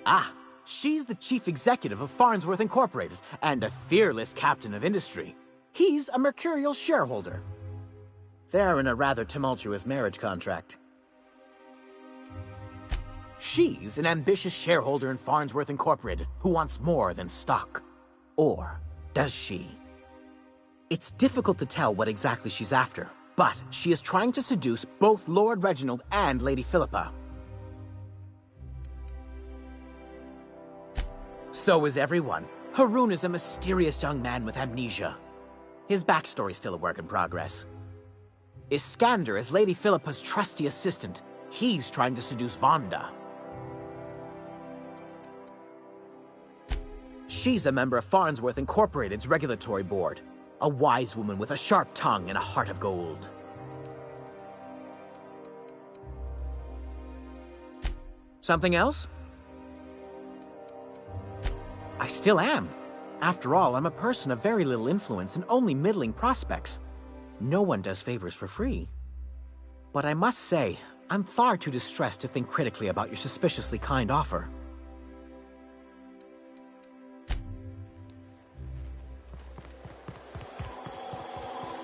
Speaker 15: Ah, she's the chief executive of Farnsworth Incorporated and a fearless captain of industry. He's a mercurial shareholder. They're in a rather tumultuous marriage contract. She's an ambitious shareholder in Farnsworth Incorporated who wants more than stock. Or does she? It's difficult to tell what exactly she's after, but she is trying to seduce both Lord Reginald and Lady Philippa. So is everyone. Haroon is a mysterious young man with amnesia. His backstory's still a work in progress. Iskander is Lady Philippa's trusty assistant. He's trying to seduce Vonda. She's a member of Farnsworth Incorporated's regulatory board. A wise woman with a sharp tongue and a heart of gold. Something else? I still am. After all, I'm a person of very little influence and only middling prospects. No one does favors for free. But I must say, I'm far too distressed to think critically about your suspiciously kind offer.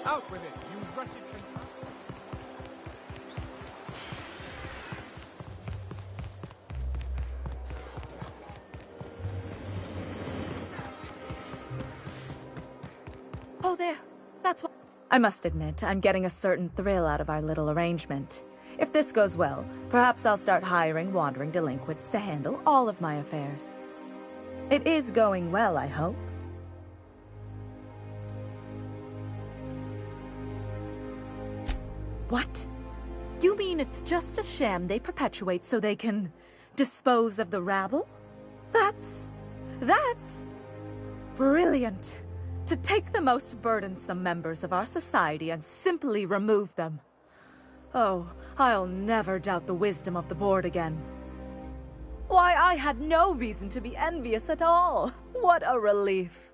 Speaker 7: Out with it, you wretched
Speaker 9: Oh, there. That's what... I must admit, I'm getting a certain thrill out of our little arrangement. If this goes well, perhaps I'll start hiring wandering delinquents to handle all of my affairs. It is going well, I hope. What? You mean it's just a sham they perpetuate so they can dispose of the rabble? That's brilliant. To take the most burdensome members of our society and simply remove them. Oh, I'll never doubt the wisdom of the board again. Why, I had no reason to be envious at all. What a relief.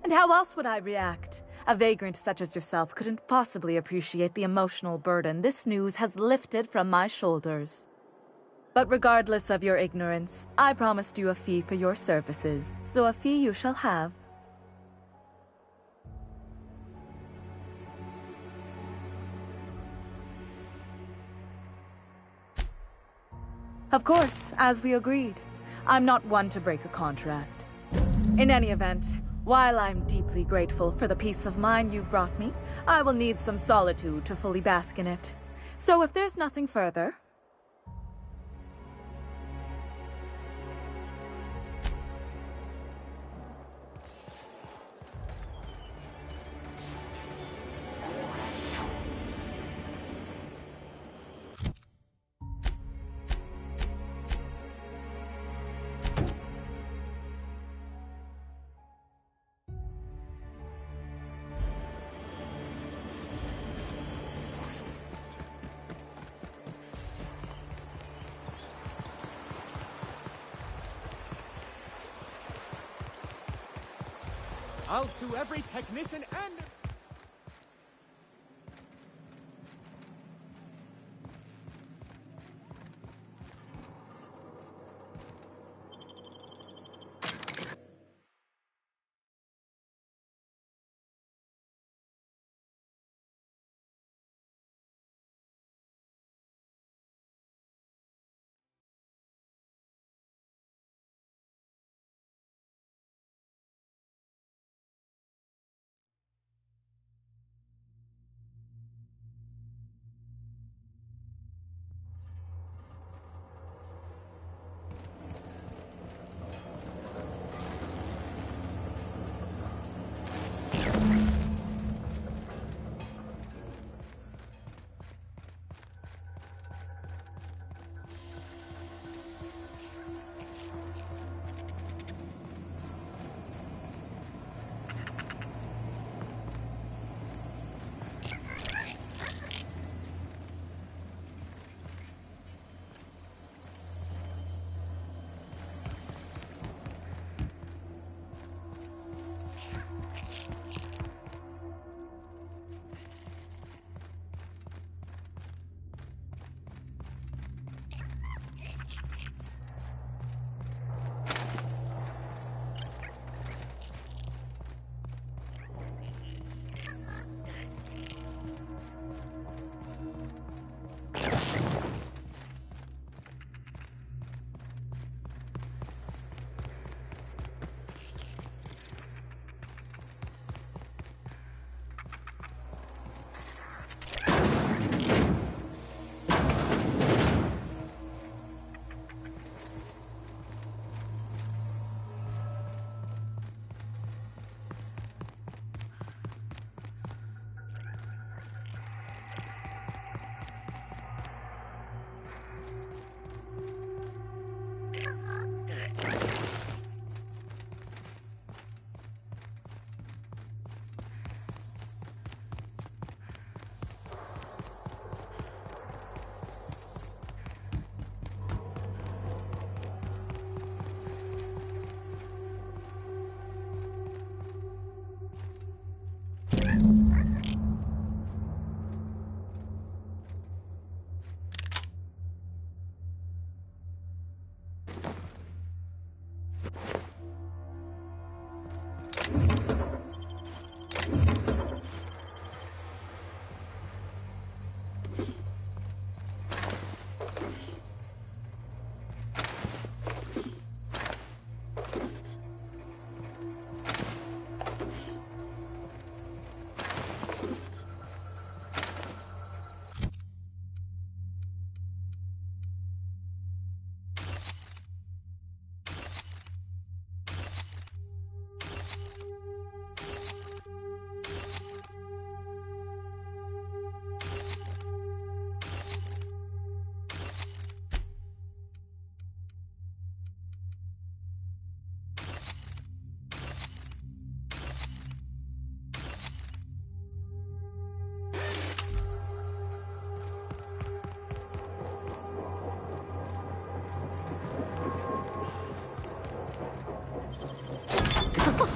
Speaker 9: And how else would I react? A vagrant such as yourself couldn't possibly appreciate the emotional burden this news has lifted from my shoulders. But regardless of your ignorance, I promised you a fee for your services, so a fee you shall have. Of course, as we agreed. I'm not one to break a contract. In any event, while I'm deeply grateful for the peace of mind you've brought me, I will need some solitude to fully bask in it. So if there's nothing further...
Speaker 7: I'll sue every technician and...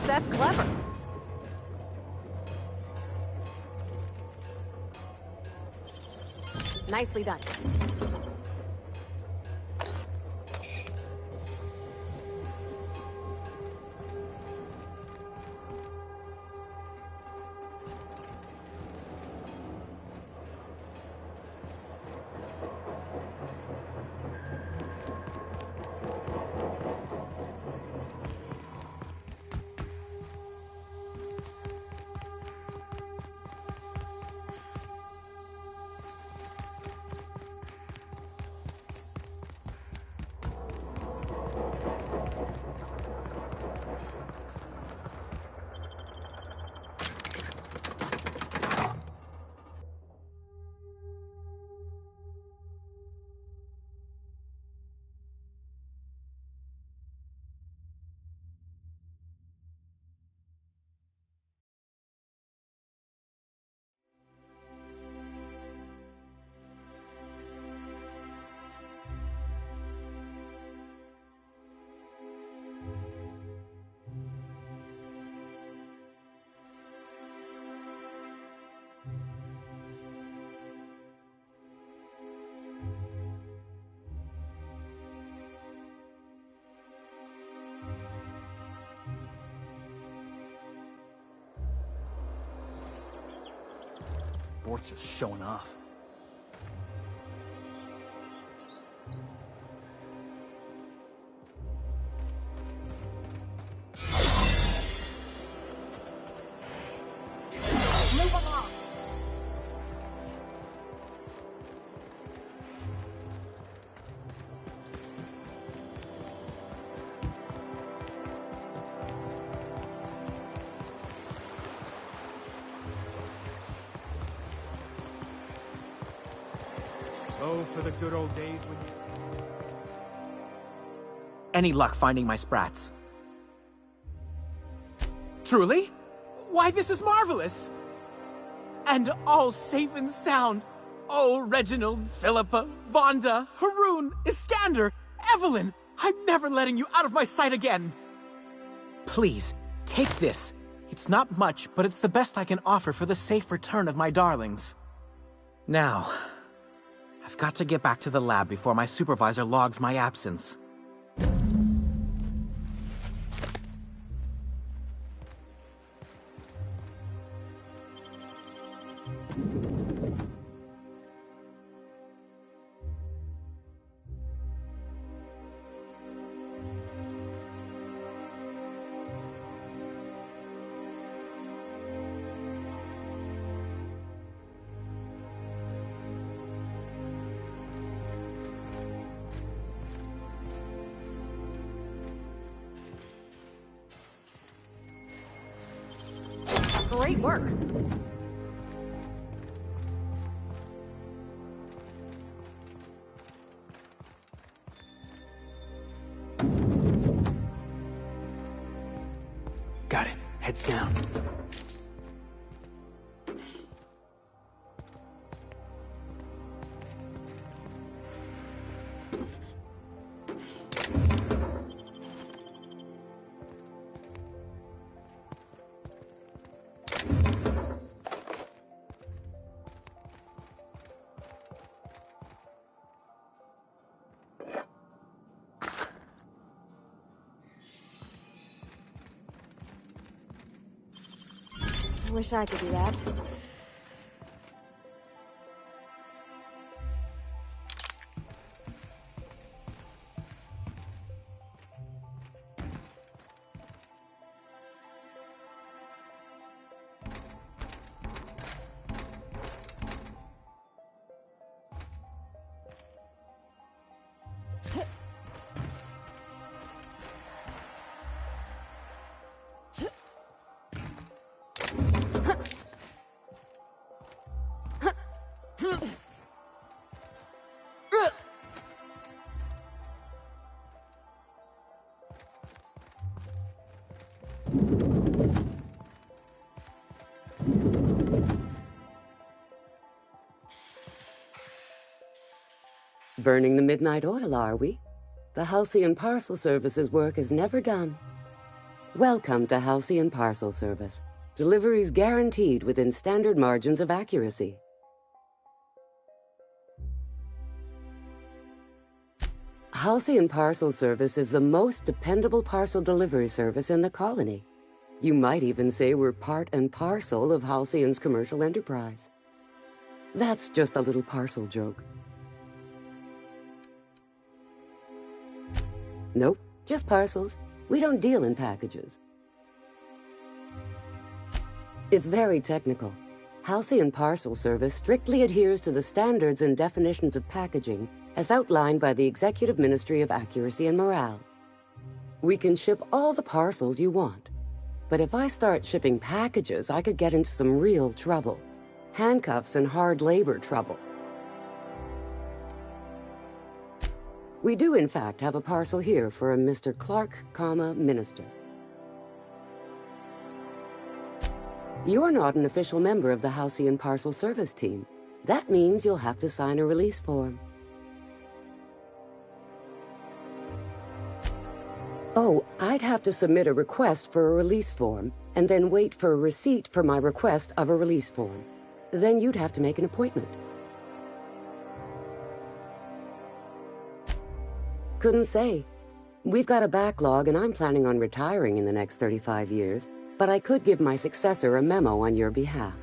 Speaker 5: that's clever. Nicely done.
Speaker 2: Bort's just showing off.
Speaker 5: Move along.
Speaker 15: Oh, for the good old days when you... Any luck finding my sprats? Truly? Why, this is marvelous! And all safe and sound. Oh, Reginald, Philippa, Vonda, Haroon, Iskander, Evelyn, I'm never letting you out of my sight again. Please, take this. It's not much, but it's the best I can offer for the safe return of my darlings. Now, I've got to get back to the lab before my supervisor logs my absence.
Speaker 5: Great work.
Speaker 2: Got it. Heads down.
Speaker 5: I wish I could do that.
Speaker 16: Burning the midnight oil, are we? The Halcyon Parcel Service's work is never done. Welcome to Halcyon Parcel Service. Deliveries guaranteed within standard margins of accuracy. Halcyon Parcel Service is the most dependable parcel delivery service in the colony. You might even say we're part and parcel of Halcyon's commercial enterprise. That's just a little parcel joke. Nope, just parcels. We don't deal in packages. It's very technical. Halcyon Parcel Service strictly adheres to the standards and definitions of packaging as outlined by the Executive Ministry of Accuracy and Morale. We can ship all the parcels you want. But if I start shipping packages, I could get into some real trouble. Handcuffs and hard labor trouble. We do, in fact, have a parcel here for a Mr. Clark, Minister. You're not an official member of the Halcyon Parcel Service team. That means you'll have to sign a release form. Oh, I'd have to submit a request for a release form, and then wait for a receipt for my request of a release form. Then you'd have to make an appointment. Couldn't say. We've got a backlog, and I'm planning on retiring in the next 35 years, but I could give my successor a memo on your behalf.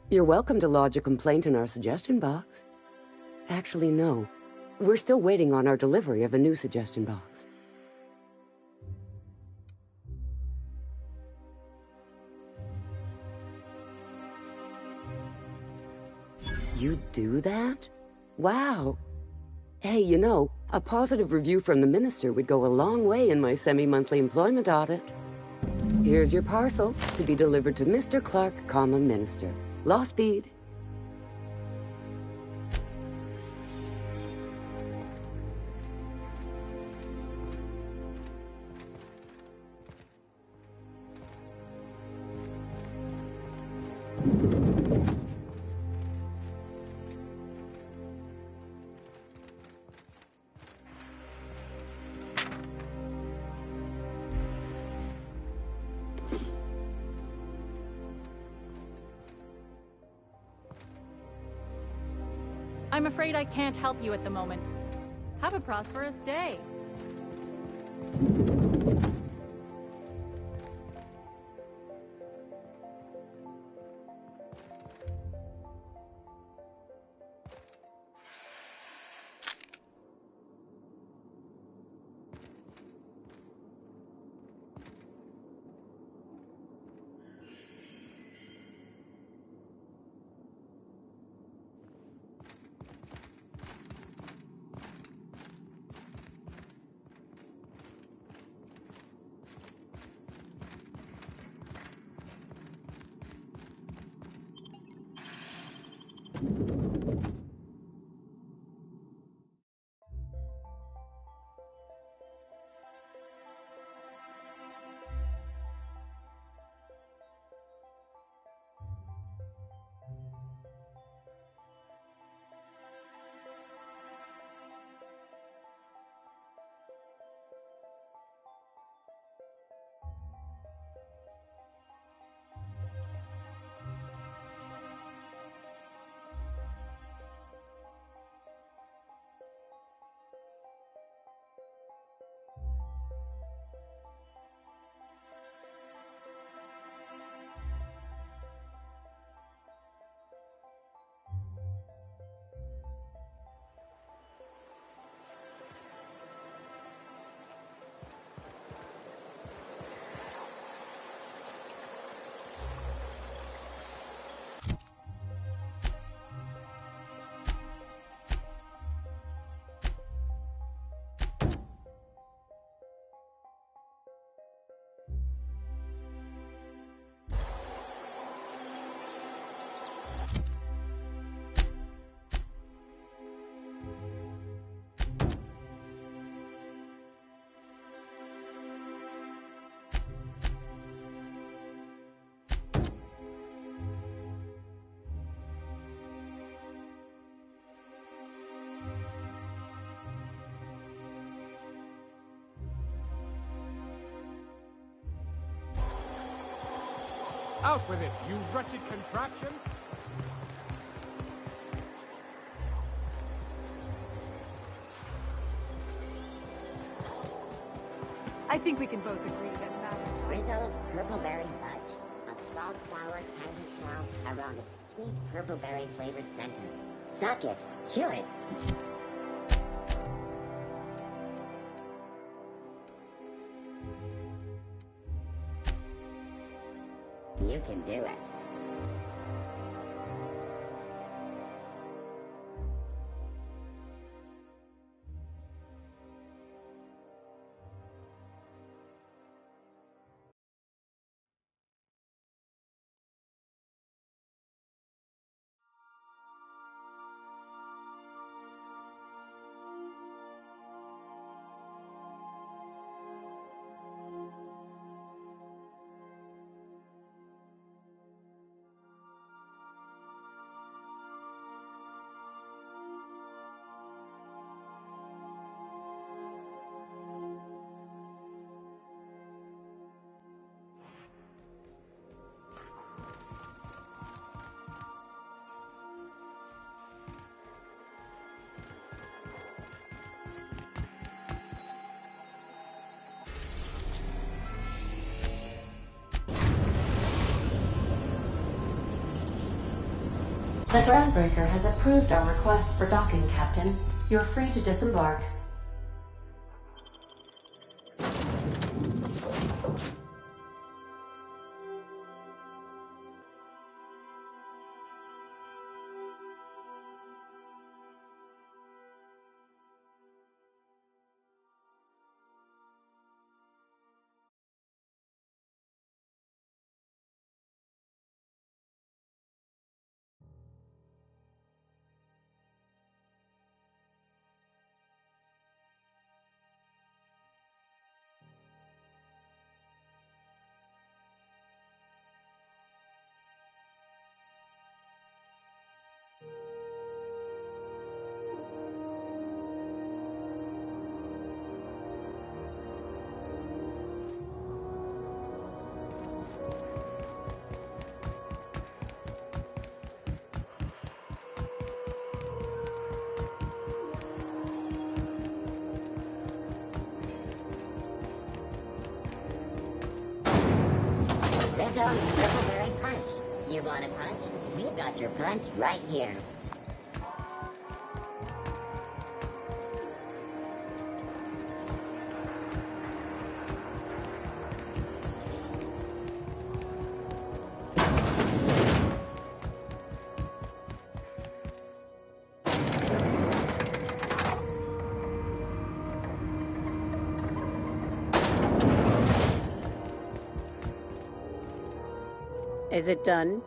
Speaker 16: You're welcome to lodge a complaint in our suggestion box. Actually, no. We're still waiting on our delivery of a new suggestion box. You do that? Wow. Hey, you know, a positive review from the minister would go a long way in my semi-monthly employment audit. Here's your parcel to be delivered to Mr. Clark, Minister. Law speed.
Speaker 9: I'm afraid I can't help you at the moment. Have a prosperous day.
Speaker 17: Out with it, you wretched contraption!
Speaker 8: I think we can both agree that
Speaker 14: Rizzo's Purpleberry Fudge. A salt sour candy shell around a sweet purpleberry flavored center. Suck it. Chew it. You can do it.
Speaker 1: The Groundbreaker has approved our request for docking, Captain. You're free to disembark. Rizzo's Purpleberry Punch. You want a punch? We've got your punch right here.
Speaker 18: Is it done?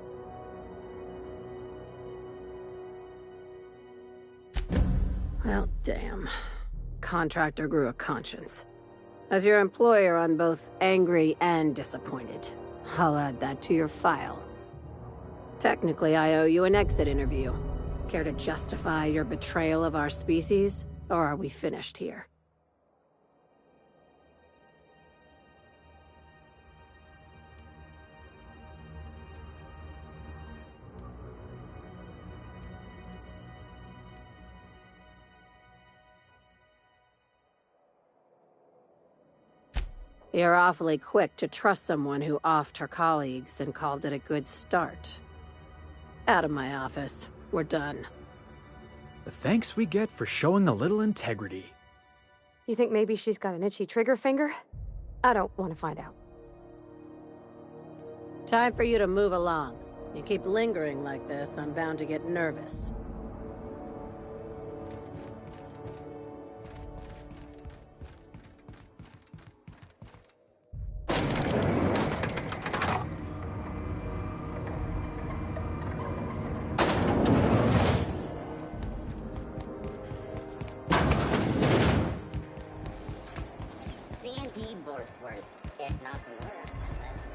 Speaker 18: Well, damn. Contractor grew a conscience. As your employer, I'm both angry and disappointed. I'll add that to your file. Technically, I owe you an exit interview. Care to justify your betrayal of our species? Or are we finished here? You're awfully quick to trust someone who offed her colleagues and called it a good start. Out of my office. We're done.
Speaker 2: The thanks we get for showing a little integrity.
Speaker 5: You think maybe she's got an itchy trigger finger? I don't want to find out.
Speaker 18: Time for you to move along. You keep lingering like this, I'm bound to get nervous.
Speaker 14: It's not the worst unless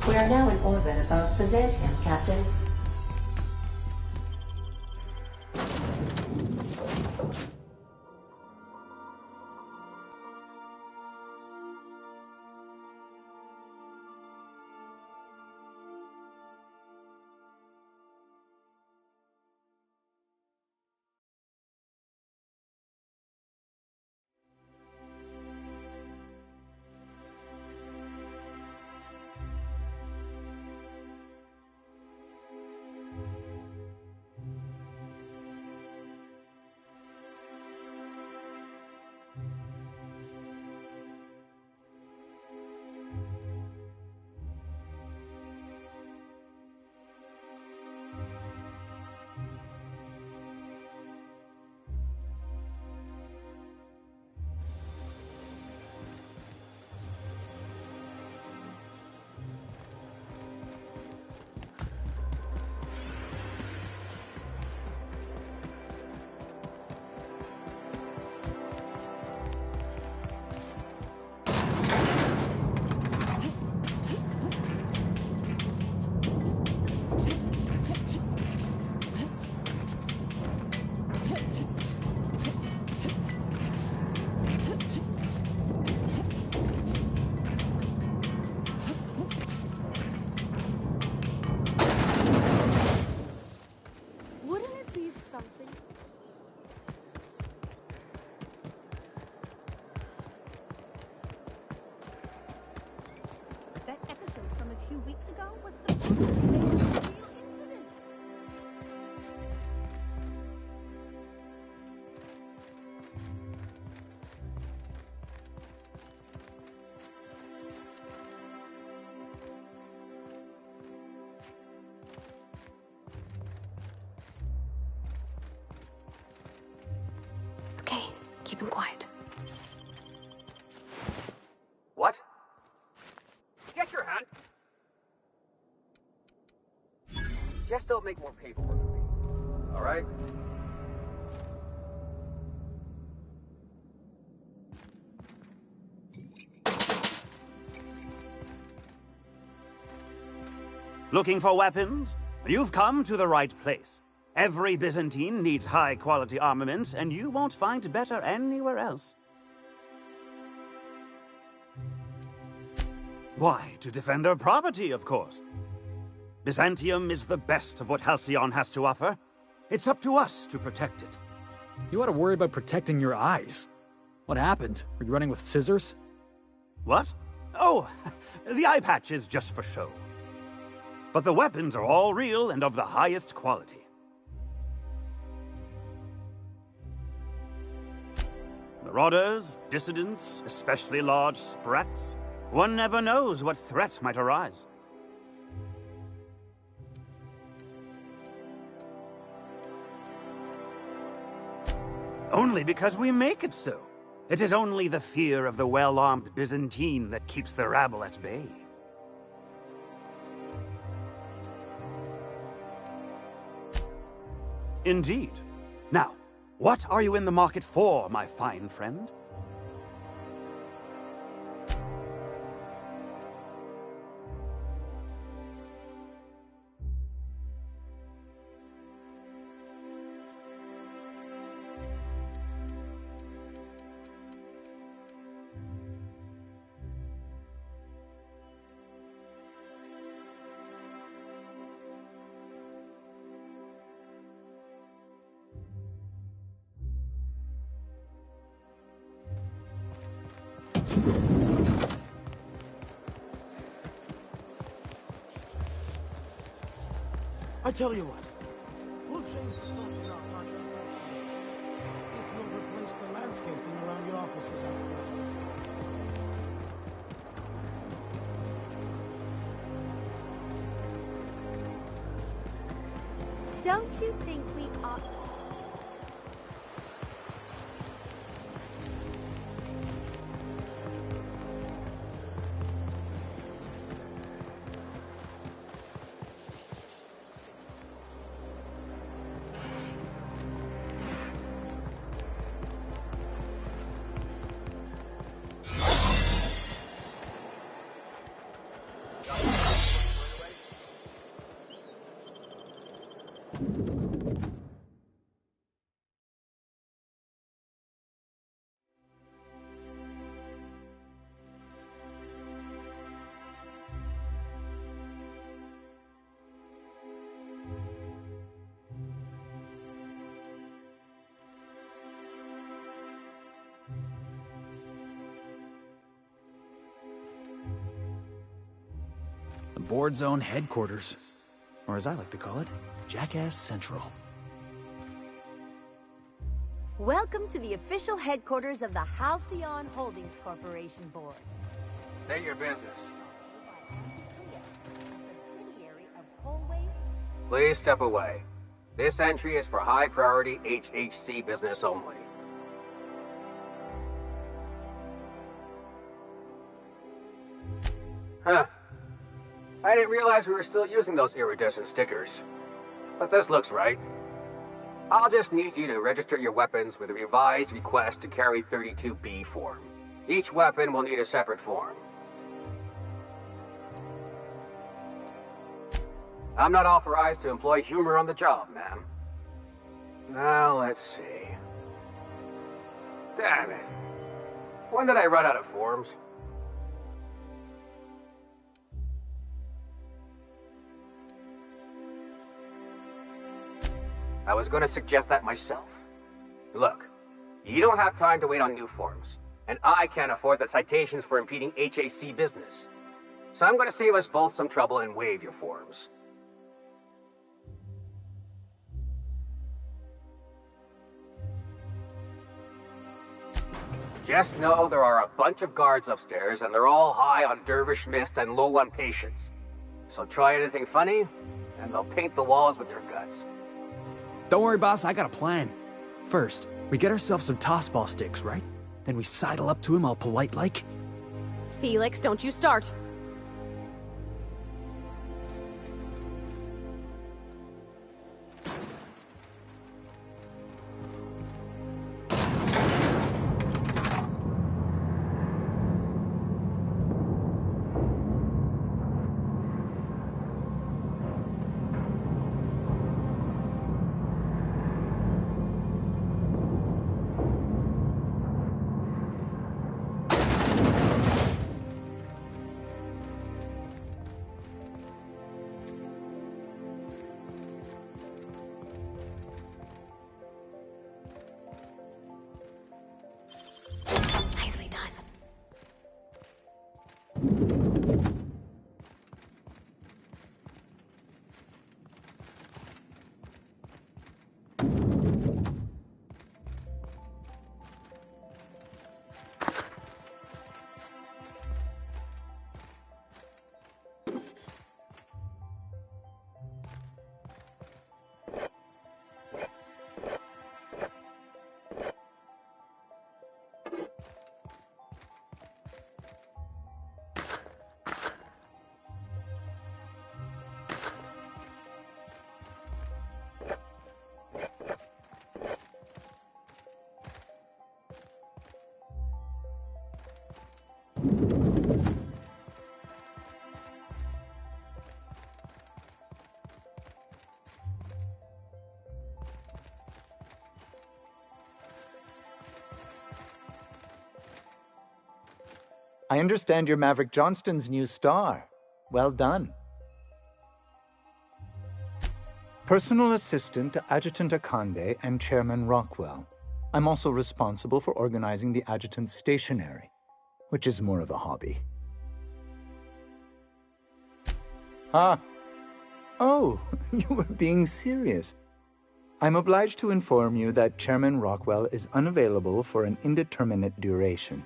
Speaker 1: We are now in orbit above Byzantium, Captain.
Speaker 5: Okay, keep him quiet.
Speaker 13: What? Get your hand! Just don't make more paperwork for me. Alright?
Speaker 19: Looking for weapons? You've come to the right place. Every Byzantine needs high-quality armaments, and you won't find better anywhere else. Why, to defend their property, of course. Byzantium is the best of what Halcyon has to offer. It's up to us to protect it.
Speaker 2: You ought to worry about protecting your eyes. What happened? Were you running with scissors?
Speaker 19: What? Oh, the eye patch is just for show. But the weapons are all real and of the highest quality. Marauders, dissidents, especially large sprats. One never knows what threat might arise. Only because we make it so. It is only the fear of the well-armed Byzantine that keeps the rabble at bay. Indeed. Now, what are you in the market for, my fine friend?
Speaker 15: I tell you what, we'll change the funds in our contracts if you'll replace the landscaping around your offices as well.
Speaker 20: Don't you think we ought to?
Speaker 2: The board's own headquarters. Or as I like to call it, Jackass Central.
Speaker 20: Welcome to the official headquarters of the Halcyon Holdings Corporation Board.
Speaker 13: State your business. Please step away. This entry is for high-priority HHC business only. Huh. I didn't realize we were still using those iridescent stickers. But this looks right. I'll just need you to register your weapons with a revised request to carry 32B form. Each weapon will need a separate form. I'm not authorized to employ humor on the job, ma'am. Now, let's see. Damn it. When did I run out of forms? I was going to suggest that myself. Look, you don't have time to wait on new forms, and I can't afford the citations for impeding HAC business. So I'm going to save us both some trouble and waive your forms. Just know there are a bunch of guards upstairs, and they're all high on dervish mist and low on patience. So try anything funny, and they'll paint the walls with their guts.
Speaker 2: Don't worry, boss, I got a plan. First, we get ourselves some tossball sticks, right? Then we sidle up to him all polite-like.
Speaker 5: Felix, don't you start.
Speaker 21: I understand you're Maverick Johnston's new star. Well done. Personal assistant to Adjutant Akande and Chairman Rockwell. I'm also responsible for organizing the adjutant's stationery. which is more of a hobby. Ah. Oh, you were being serious. I'm obliged to inform you that Chairman Rockwell is unavailable for an indeterminate duration.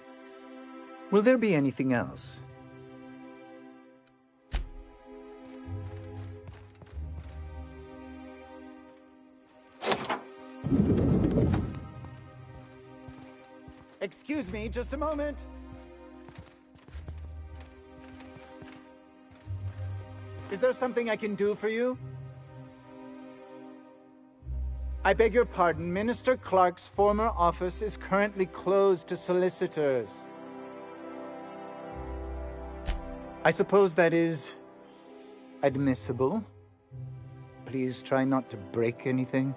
Speaker 21: Will there be anything else? Excuse me, just a moment. Is there something I can do for you? I beg your pardon, Minister Clark's former office is currently closed to solicitors. I suppose that is admissible. Please try not to break anything.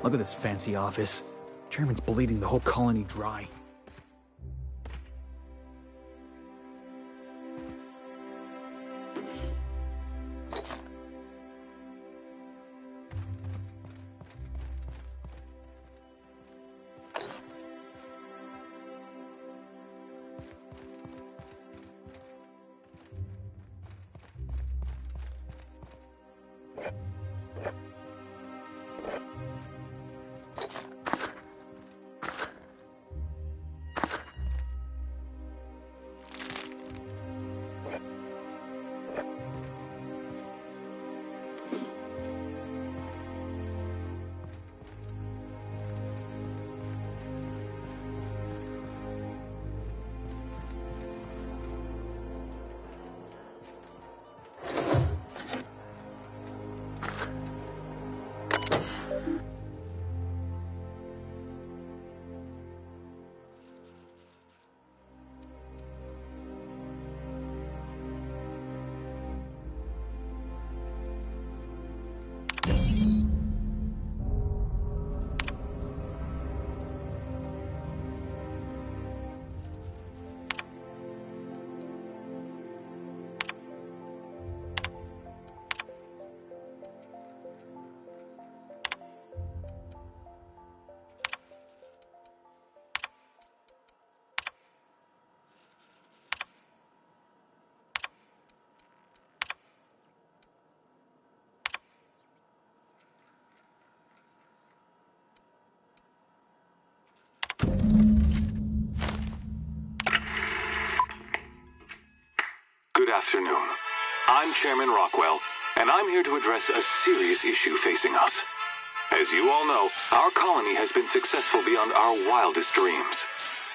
Speaker 2: Look at this fancy office. Chairman's bleeding the whole colony dry.
Speaker 12: Good afternoon. I'm Chairman Rockwell, and I'm here to address a serious issue facing us. As you all know, our colony has been successful beyond our wildest dreams.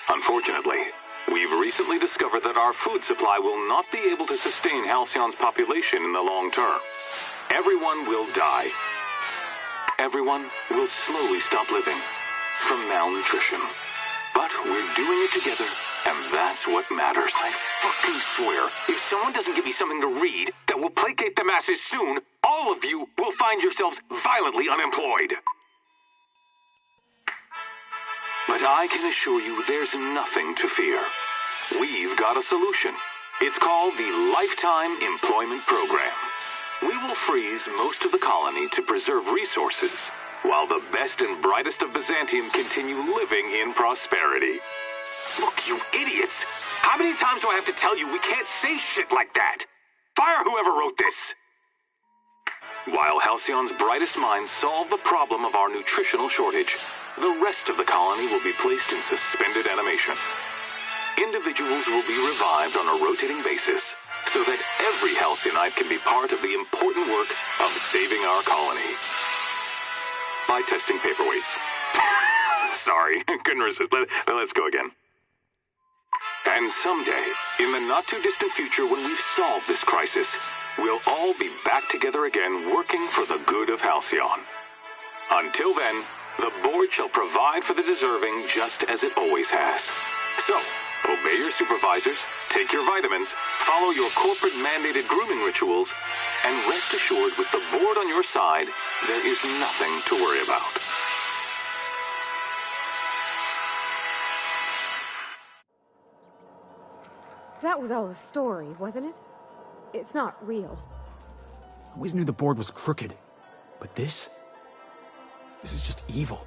Speaker 12: Unfortunately, we've recently discovered that our food supply will not be able to sustain Halcyon's population in the long term. Everyone will die. Everyone will slowly stop living from malnutrition. But we're doing it together, and that's what matters. I fucking swear, if someone doesn't give me something to read that will placate the masses soon, all of you will find yourselves violently unemployed. But I can assure you there's nothing to fear. We've got a solution. It's called the Lifetime Employment Program. We will freeze most of the colony to preserve resources, while the best and brightest of Byzantium continue living in prosperity. Look, you idiots! How many times do I have to tell you we can't say shit like that? Fire whoever wrote this! While Halcyon's brightest minds solve the problem of our nutritional shortage, the rest of the colony will be placed in suspended animation. Individuals will be revived on a rotating basis, so that every Halcyonite can be part of the important work of saving our colony. By testing paperweights. Sorry, couldn't resist. Let's go again. And someday, in the not-too-distant future when we've solved this crisis, we'll all be back together again working for the good of Halcyon. Until then, the board shall provide for the deserving just as it always has. So, Obey your supervisors, take your vitamins, follow your corporate-mandated grooming rituals, and rest assured with the board on your side, there is nothing to worry about.
Speaker 5: That was all a story, wasn't it? It's not real.
Speaker 2: I always knew the board was crooked, but this is just evil.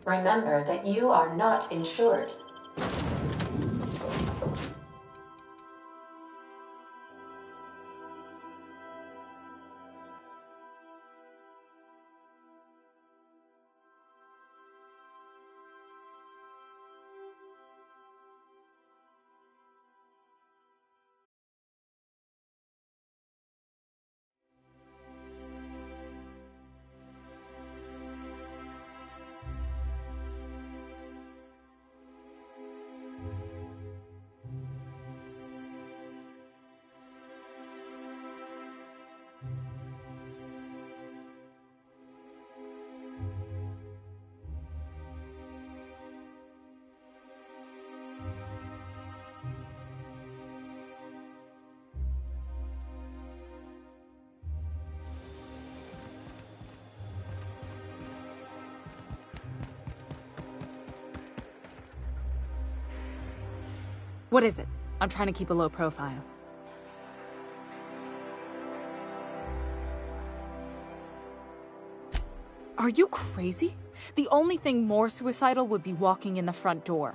Speaker 1: Remember that you are not insured.
Speaker 9: What is it? I'm trying to keep a low profile. Are you crazy? The only thing more suicidal would be walking in the front door.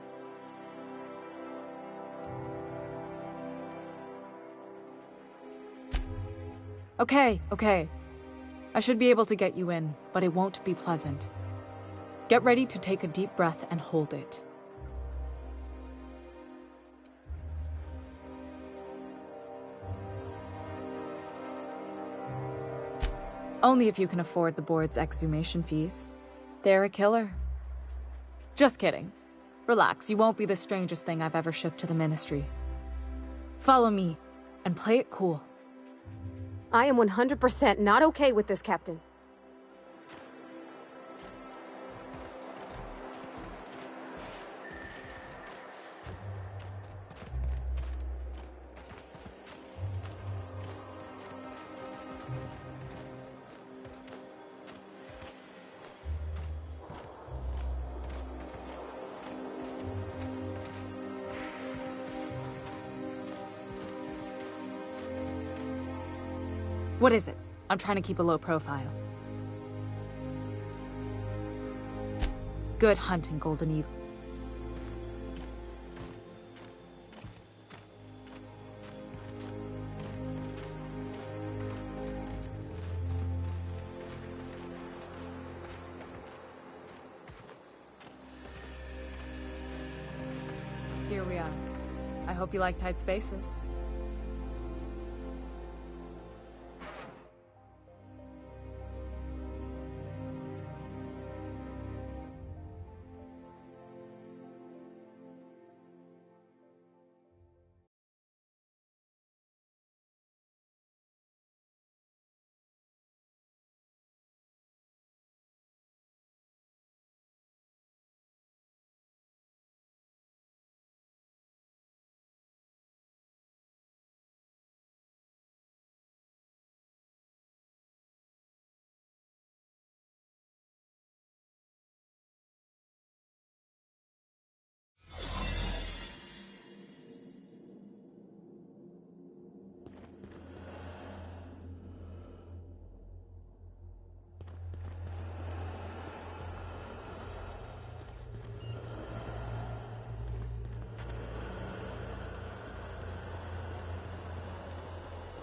Speaker 9: Okay. I should be able to get you in, but it won't be pleasant. Get ready to take a deep breath and hold it. Only if you can afford the board's exhumation fees. They're a killer. Just kidding. Relax, you won't be the strangest thing I've ever shipped to the Ministry. Follow me, and play it cool.
Speaker 5: I am 100% not okay with this, Captain.
Speaker 9: What is it? I'm trying to keep a low profile. Good hunting, Golden Eagle. Here we are. I hope you like tight spaces.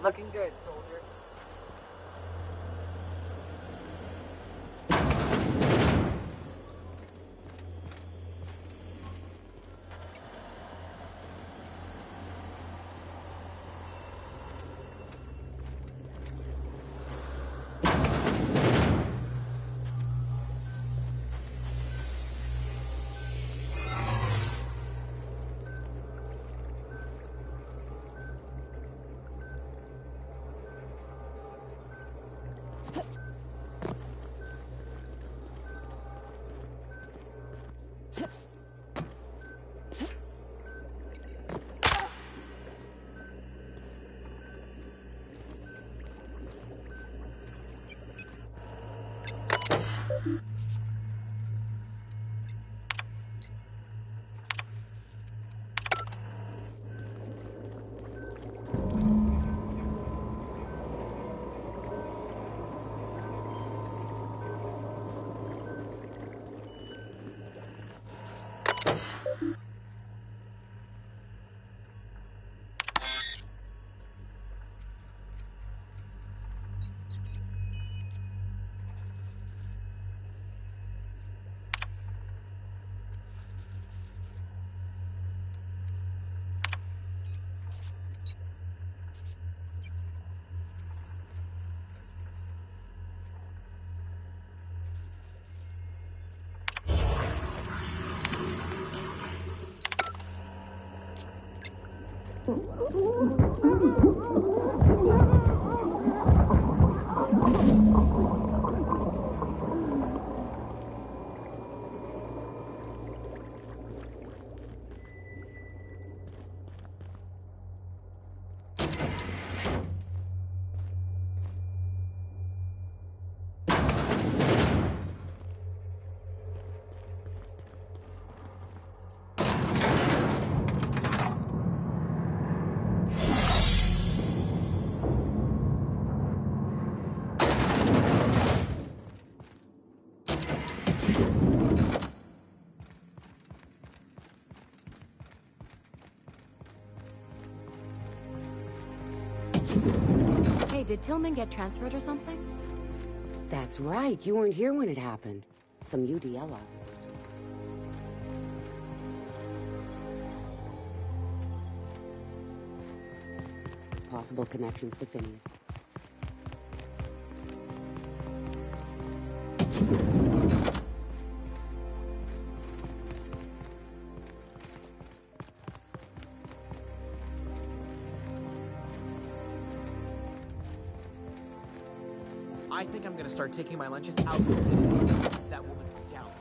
Speaker 10: Looking good, soldier.
Speaker 9: did Tillman get transferred or something?
Speaker 16: That's right. You weren't here when it happened. Some UDL officers. Possible connections to Phineas.
Speaker 15: I think I'm gonna start taking my lunches out of the city. That woman from Delph.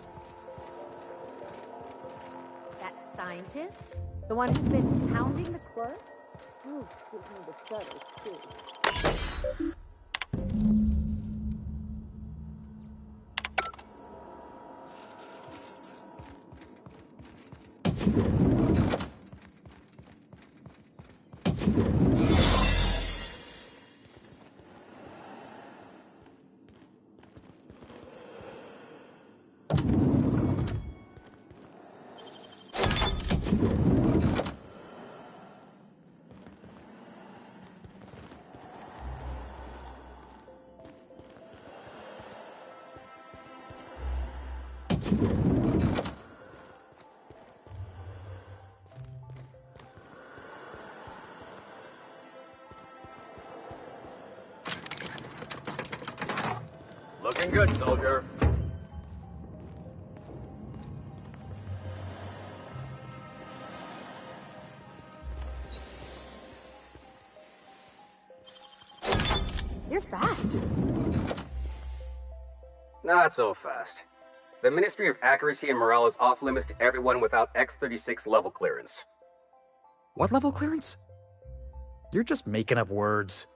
Speaker 20: That scientist? The one who's been hounding the clerk? Oh, gives me the shudders, too.
Speaker 13: Looking good, soldier.
Speaker 5: You're fast.
Speaker 13: Not so fast. The Ministry of Accuracy and Morale is off limits to everyone without X-36 level clearance.
Speaker 2: What level clearance? You're just making up words.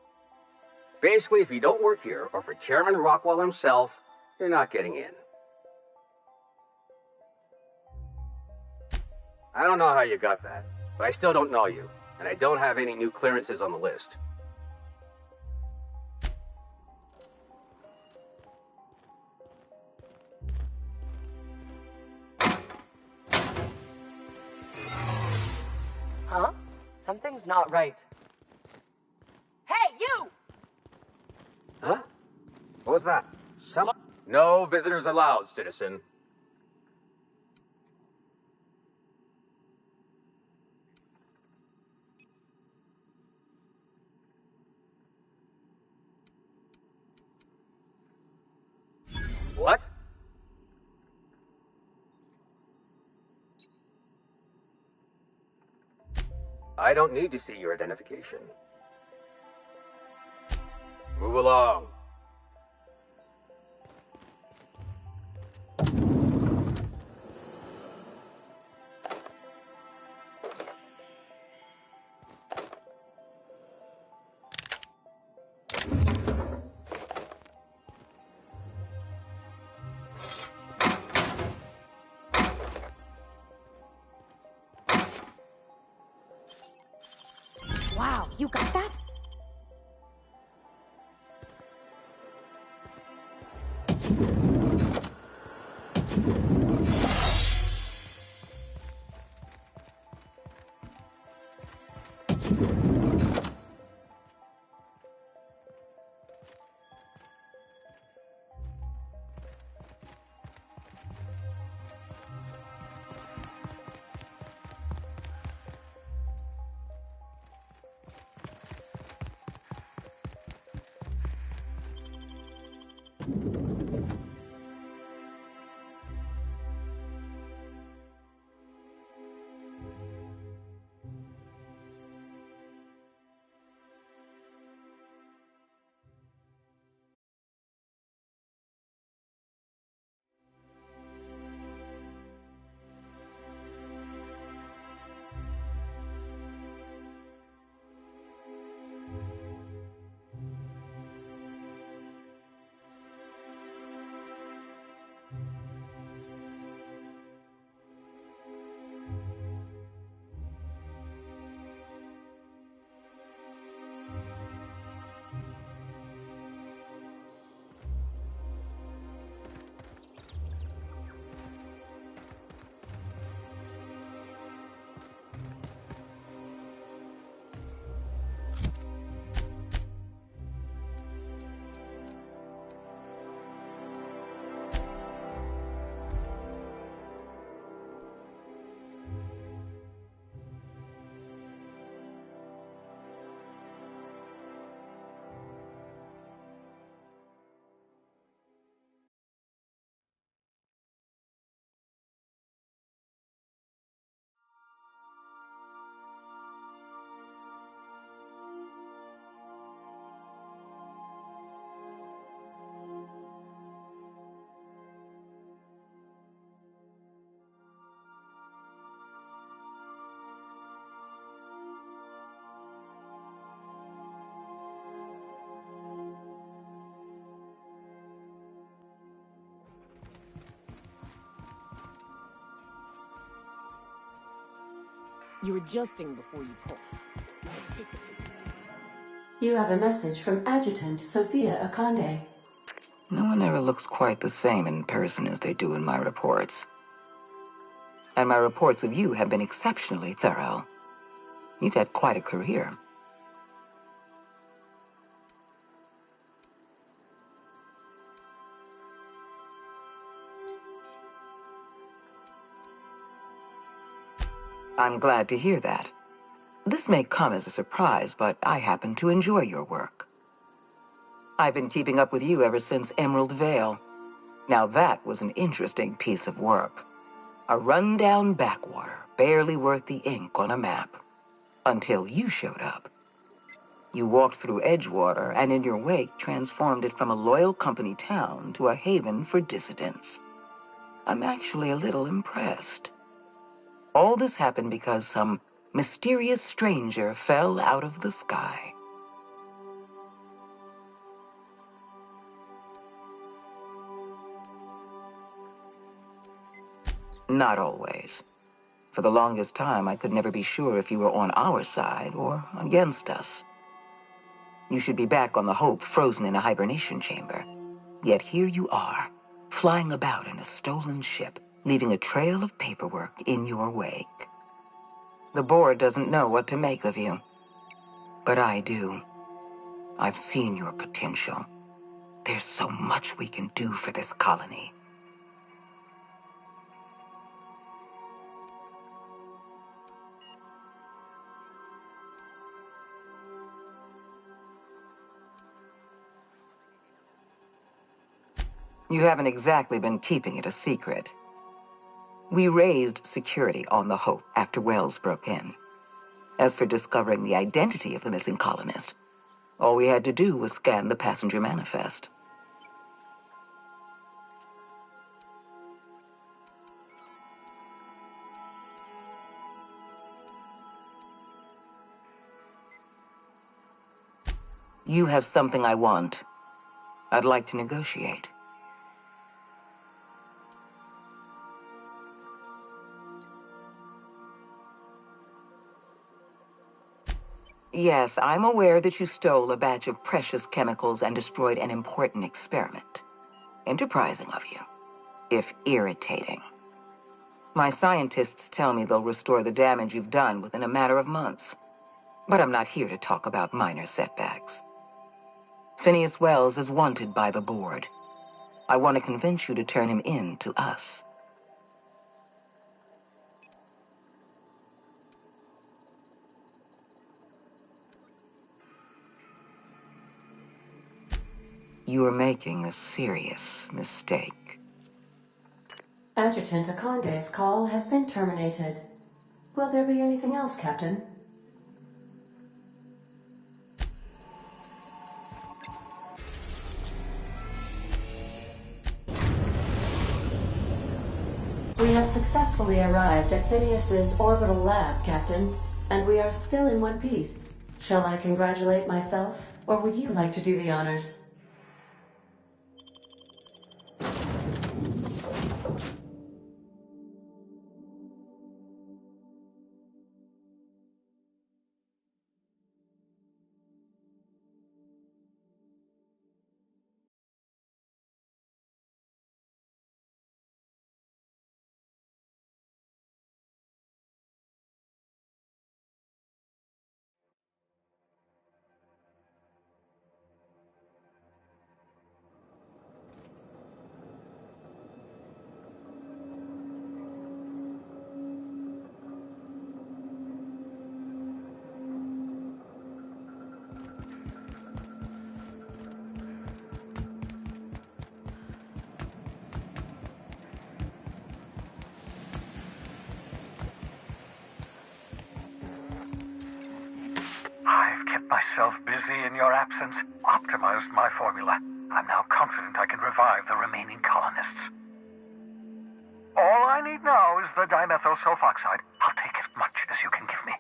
Speaker 13: Basically, if you don't work here, or for Chairman Rockwell himself, you're not getting in. I don't know how you got that, but I still don't know you, and I don't have any new clearances on the list.
Speaker 10: Huh? Something's not right. Hey, you!
Speaker 13: Huh? What was that? No visitors allowed, citizen. What? I don't need to see your identification. Move along.
Speaker 5: Wow, you got that?
Speaker 20: You're adjusting before you pull.
Speaker 1: You have a message from Adjutant Sophia Akande.
Speaker 11: No one ever looks quite the same in person as they do in my reports. And my reports of you have been exceptionally thorough. You've had quite a career. I'm glad to hear that. This may come as a surprise, but I happen to enjoy your work. I've been keeping up with you ever since Emerald Vale. Now that was an interesting piece of work. A rundown backwater, barely worth the ink on a map. Until you showed up. You walked through Edgewater and in your wake transformed it from a loyal company town to a haven for dissidents. I'm actually a little impressed. All this happened because some mysterious stranger fell out of the sky. Not always. For the longest time, I could never be sure if you were on our side or against us. You should be back on the Hope, frozen in a hibernation chamber. Yet here you are, flying about in a stolen ship, leaving a trail of paperwork in your wake. The board doesn't know what to make of you. But I do. I've seen your potential. There's so much we can do for this colony. You haven't exactly been keeping it a secret. We raised security on the Hope after Wells broke in. As for discovering the identity of the missing colonist, all we had to do was scan the passenger manifest. You have something I want. I'd like to negotiate. Yes, I'm aware that you stole a batch of precious chemicals and destroyed an important experiment. Enterprising of you, if irritating. My scientists tell me they'll restore the damage you've done within a matter of months. But I'm not here to talk about minor setbacks. Phineas Wells is wanted by the board. I want to convince you to turn him in to us. You are making a serious mistake.
Speaker 1: Adjutant Akande's call has been terminated. Will there be anything else, Captain? We have successfully arrived at Phineas's orbital lab, Captain, and we are still in one piece. Shall I congratulate myself, or would you like to do the honors?
Speaker 22: I've kept myself busy in your absence, optimized my formula. I'm now confident I can revive the remaining colonists. All I need now is the dimethyl sulfoxide. I'll take as much as you can give me.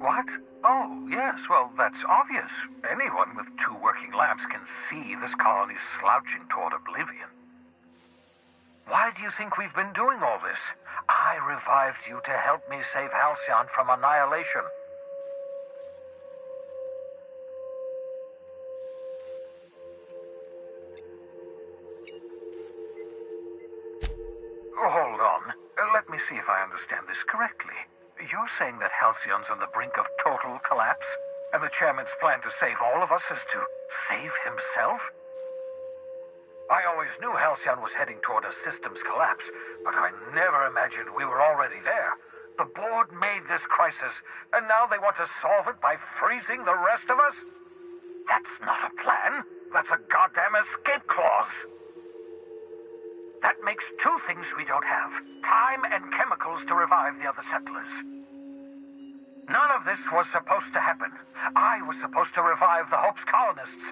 Speaker 22: What? Oh, yes, well, that's obvious. Anyone with 2 working labs can see this colony's slouching toward oblivion. Why do you think we've been doing all this? I revived you to help me save Halcyon from annihilation. Hold on. Let me see if I understand this correctly. You're saying that Halcyon's on the brink of total collapse, and the chairman's plan to save all of us is to save himself? I always knew Halcyon was heading toward a systems collapse, but I never imagined we were already there. The board made this crisis, and now they want to solve it by freezing the rest of us? That's not a plan. That's a goddamn escape clause. That makes 2 things we don't have. Time and chemicals to revive the other settlers. None of this was supposed to happen. I was supposed to revive the Hope's colonists.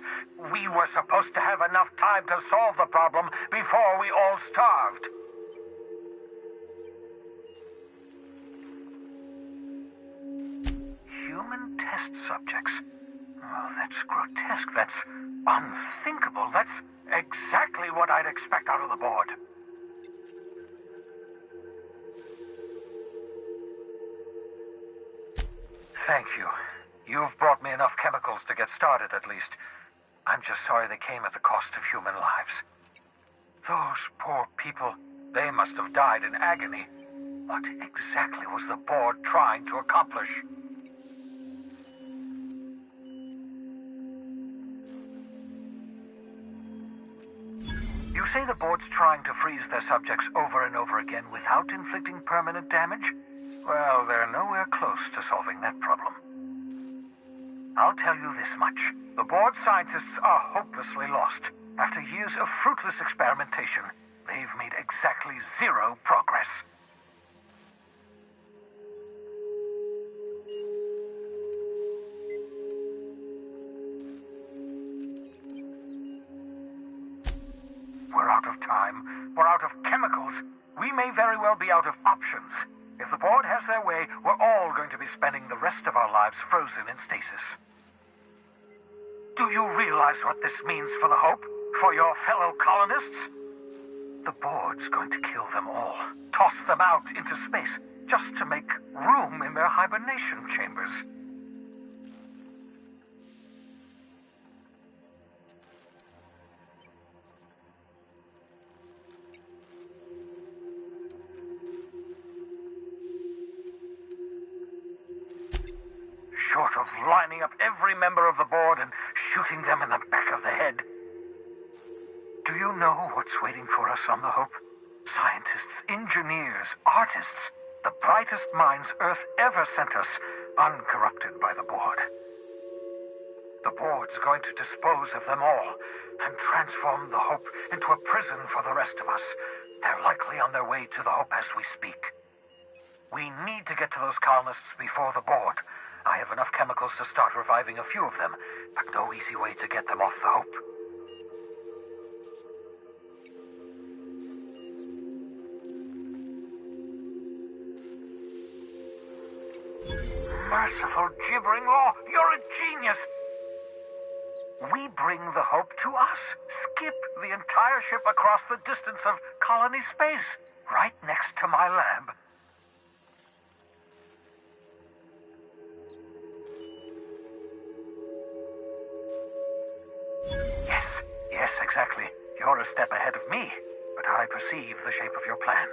Speaker 22: We were supposed to have enough time to solve the problem before we all starved. Human test subjects. Oh, that's grotesque. That's unthinkable. That's exactly what I'd expect out of the board. Thank you. You've brought me enough chemicals to get started, at least. I'm just sorry they came at the cost of human lives. Those poor people, they must have died in agony. What exactly was the board trying to accomplish? You say the board's trying to freeze their subjects over and over again without inflicting permanent damage? Well, they're nowhere close to solving that problem. I'll tell you this much. The board scientists are hopelessly lost. After years of fruitless experimentation, they've made exactly 0 progress. We're out of time. We're out of chemicals. We may very well be out of options. If the board has their way, we're all going to be spending the rest of our lives frozen in stasis. Do you realize what this means for the Hope? For your fellow colonists? The board's going to kill them all. Toss them out into space, just to make room in their hibernation chambers. Short of lining up every member of the board and shooting them in the back of the head. Do you know what's waiting for us on the Hope? Scientists, engineers, artists, the brightest minds Earth ever sent us, uncorrupted by the board. The board's going to dispose of them all and transform the Hope into a prison for the rest of us. They're likely on their way to the Hope as we speak. We need to get to those colonists before the board. I have enough chemicals to start reviving a few of them, but no easy way to get them off the Hope. Merciful gibbering law, you're a genius! We bring the Hope to us. Skip the entire ship across the distance of colony space, right next to my lab. Yes, exactly. You're a step ahead of me, but I perceive the shape of your plan.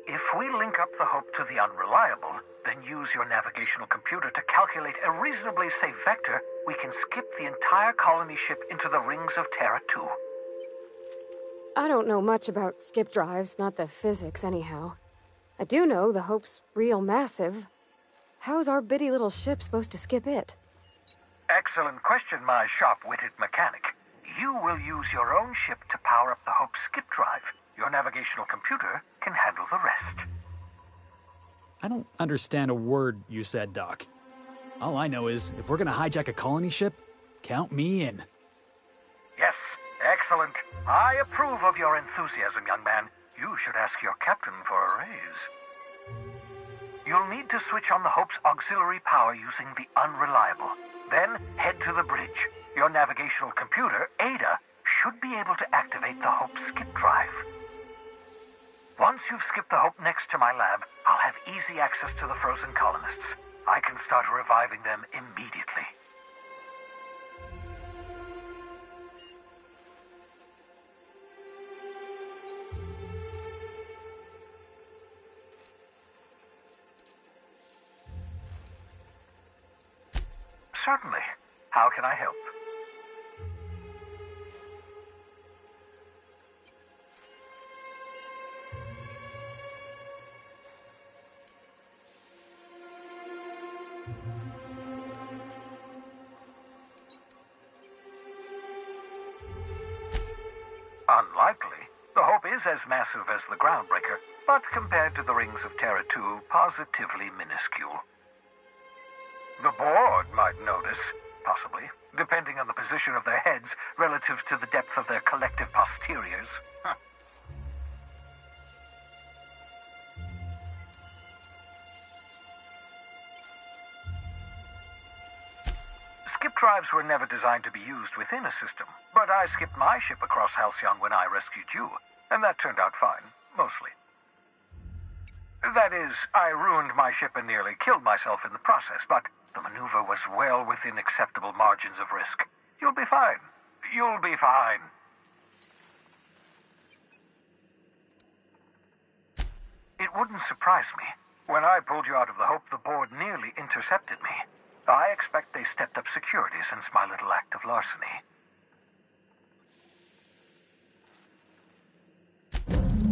Speaker 22: If we link up the Hope to the Unreliable, then use your navigational computer to calculate a reasonably safe vector, we can skip the entire colony ship into the rings of Terra 2.
Speaker 5: I don't know much about skip drives, not the physics anyhow. I do know the Hope's real massive. How's our bitty little ship supposed to skip it?
Speaker 22: Excellent question, my sharp-witted mechanic. You will use your own ship to power up the Hope skip drive. Your navigational computer can handle the rest.
Speaker 2: I don't understand a word you said, Doc. All I know is, if we're gonna hijack a colony ship, count me in.
Speaker 22: Yes, excellent. I approve of your enthusiasm, young man. You should ask your captain for a raise. you'll need to switch on the Hope's auxiliary power using the Unreliable. Then head to the bridge. Your navigational computer, Ada, should be able to activate the Hope skip drive. Once you've skipped the Hope next to my lab, I'll have easy access to the frozen colonists. I can start reviving them immediately. Certainly. How can I help? Unlikely. The Hope is as massive as the Groundbreaker, but compared to the rings of Terra 2, positively minuscule. The board might notice, possibly, depending on the position of their heads relative to the depth of their collective posteriors. Huh. Skip drives were never designed to be used within a system, but I skipped my ship across Halcyon when I rescued you, and that turned out fine, mostly. That is, I ruined my ship and nearly killed myself in the process, but the maneuver was well within acceptable margins of risk. You'll be fine. You'll be fine. It wouldn't surprise me. When I pulled you out of the Hope, the board nearly intercepted me. I expect they stepped up security since my little act of larceny.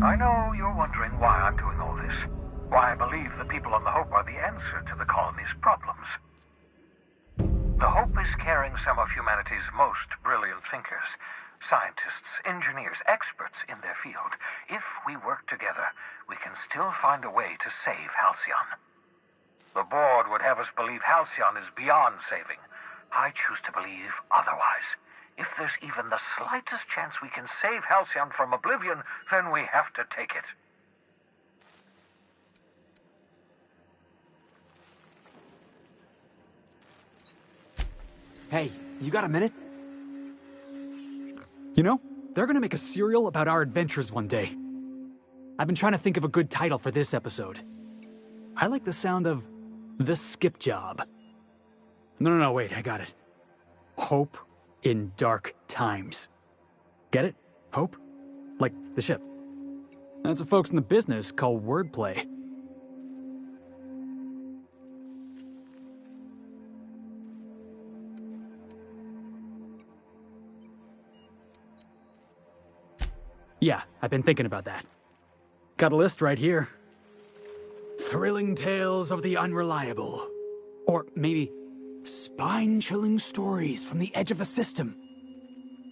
Speaker 22: I know you're wondering why I'm doing all this. Why I believe the people on the Hope are the answer to the colony's problems. The Hope is carrying some of humanity's most brilliant thinkers, scientists, engineers, experts in their field. If we work together, we can still find a way to save Halcyon. The board would have us believe Halcyon is beyond saving. I choose to believe otherwise. If there's even the slightest chance we can save Halcyon from oblivion, then we have to take it.
Speaker 2: Hey, you got a minute? You know, they're gonna make a serial about our adventures one day. I've been trying to think of a good title for this episode. I like the sound of The Skip Job. No, wait, I got it. Hope in Dark Times. Get it? Hope? Like the ship. That's what folks in the business call wordplay. Yeah, I've been thinking about that. Got a list right here. Thrilling tales of the unreliable. Or maybe spine-chilling stories from the edge of the system.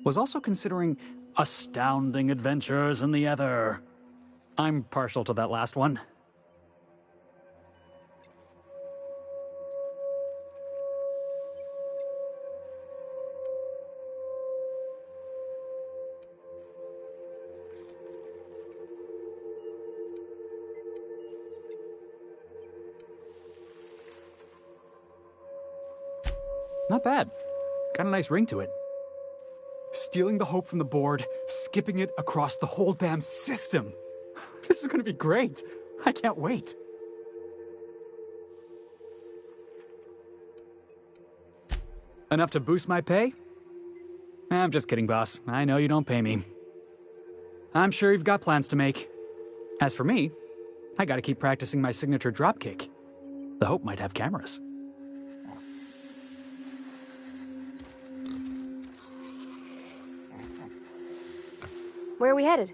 Speaker 2: Was also considering astounding adventures in the ether. I'm partial to that last one. Not bad. Got a nice ring to it. Stealing the Hope from the board, skipping it across the whole damn system. This is gonna be great. I can't wait. Enough to boost my pay? I'm just kidding, boss. I know you don't pay me. I'm sure you've got plans to make. As for me, I gotta keep practicing my signature dropkick. The Hope might have cameras.
Speaker 5: Where are we headed?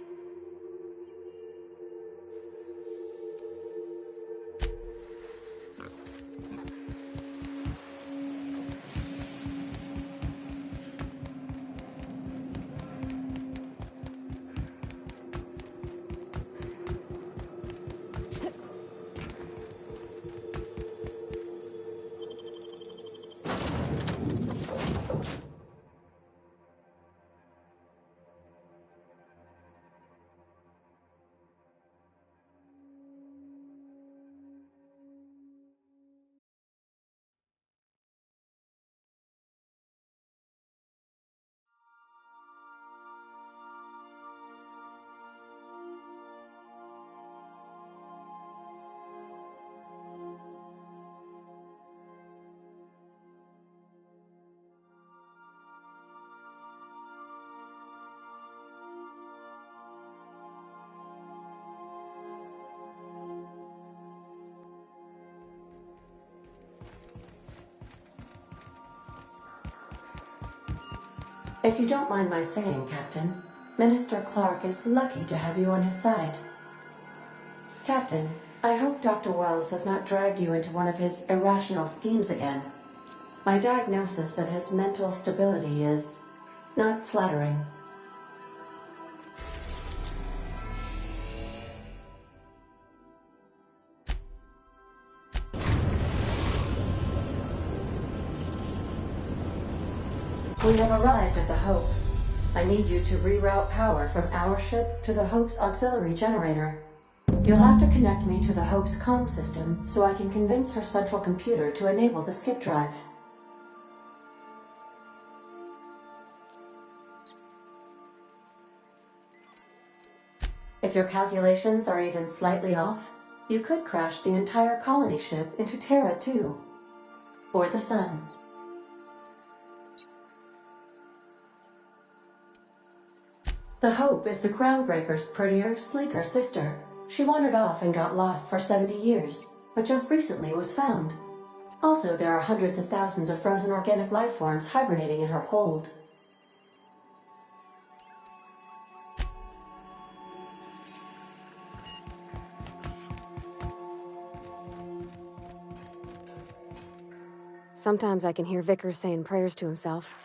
Speaker 1: If you don't mind my saying, Captain, Minister Clark is lucky to have you on his side. Captain, I hope Dr. Wells has not dragged you into one of his irrational schemes again. My diagnosis of his mental stability is not flattering. We have arrived at the Hope. I need you to reroute power from our ship to the Hope's auxiliary generator. You'll have to connect me to the Hope's comm system so I can convince her central computer to enable the skip drive. If your calculations are even slightly off, you could crash the entire colony ship into Terra 2. Or the Sun. The Hope is the Groundbreaker's prettier, sleeker sister. She wandered off and got lost for 70 years, but just recently was found. Also, there are hundreds of thousands of frozen organic life forms hibernating in her hold.
Speaker 5: Sometimes I can hear Vickers saying prayers to himself.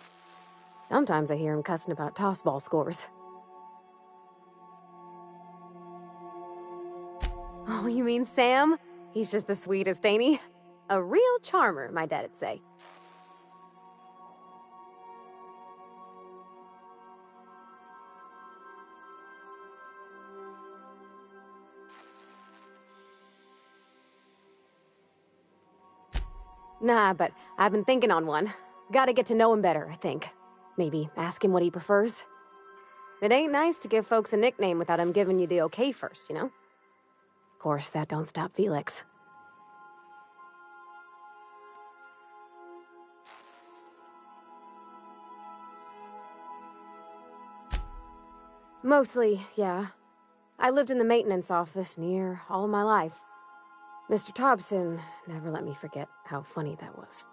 Speaker 5: Sometimes I hear him cussing about tossball scores. Oh, you mean Sam? He's just the sweetest, ain't he? A real charmer, my dad'd say. Nah, but I've been thinking on one. Gotta get to know him better, I think. Maybe ask him what he prefers. It ain't nice to give folks a nickname without him giving you the okay first, you know? Of course, that don't stop Felix. Mostly, yeah. I lived in the maintenance office near all my life. Mr. Thompson never let me forget how funny that was.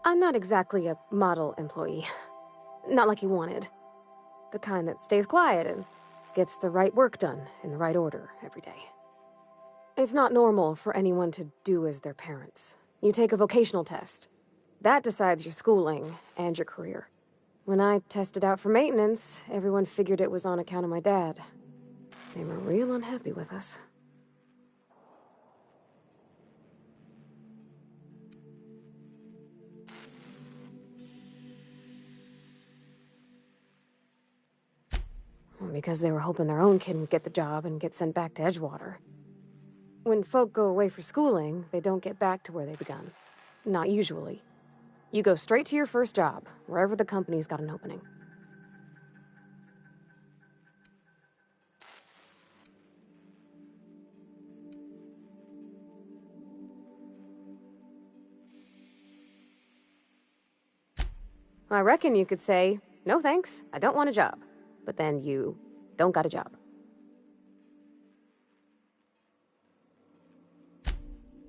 Speaker 5: I'm not exactly a model employee. Not like you wanted. The kind that stays quiet and gets the right work done in the right order every day. It's not normal for anyone to do as their parents. You take a vocational test. That decides your schooling and your career. When I tested out for maintenance, everyone figured it was on account of my dad. They were real unhappy with us. Because they were hoping their own kid would get the job and get sent back to Edgewater. When folk go away for schooling, they don't get back to where they begun. Not usually. You go straight to your first job, wherever the company's got an opening. I reckon you could say, no thanks, I don't want a job. But then you don't got a job.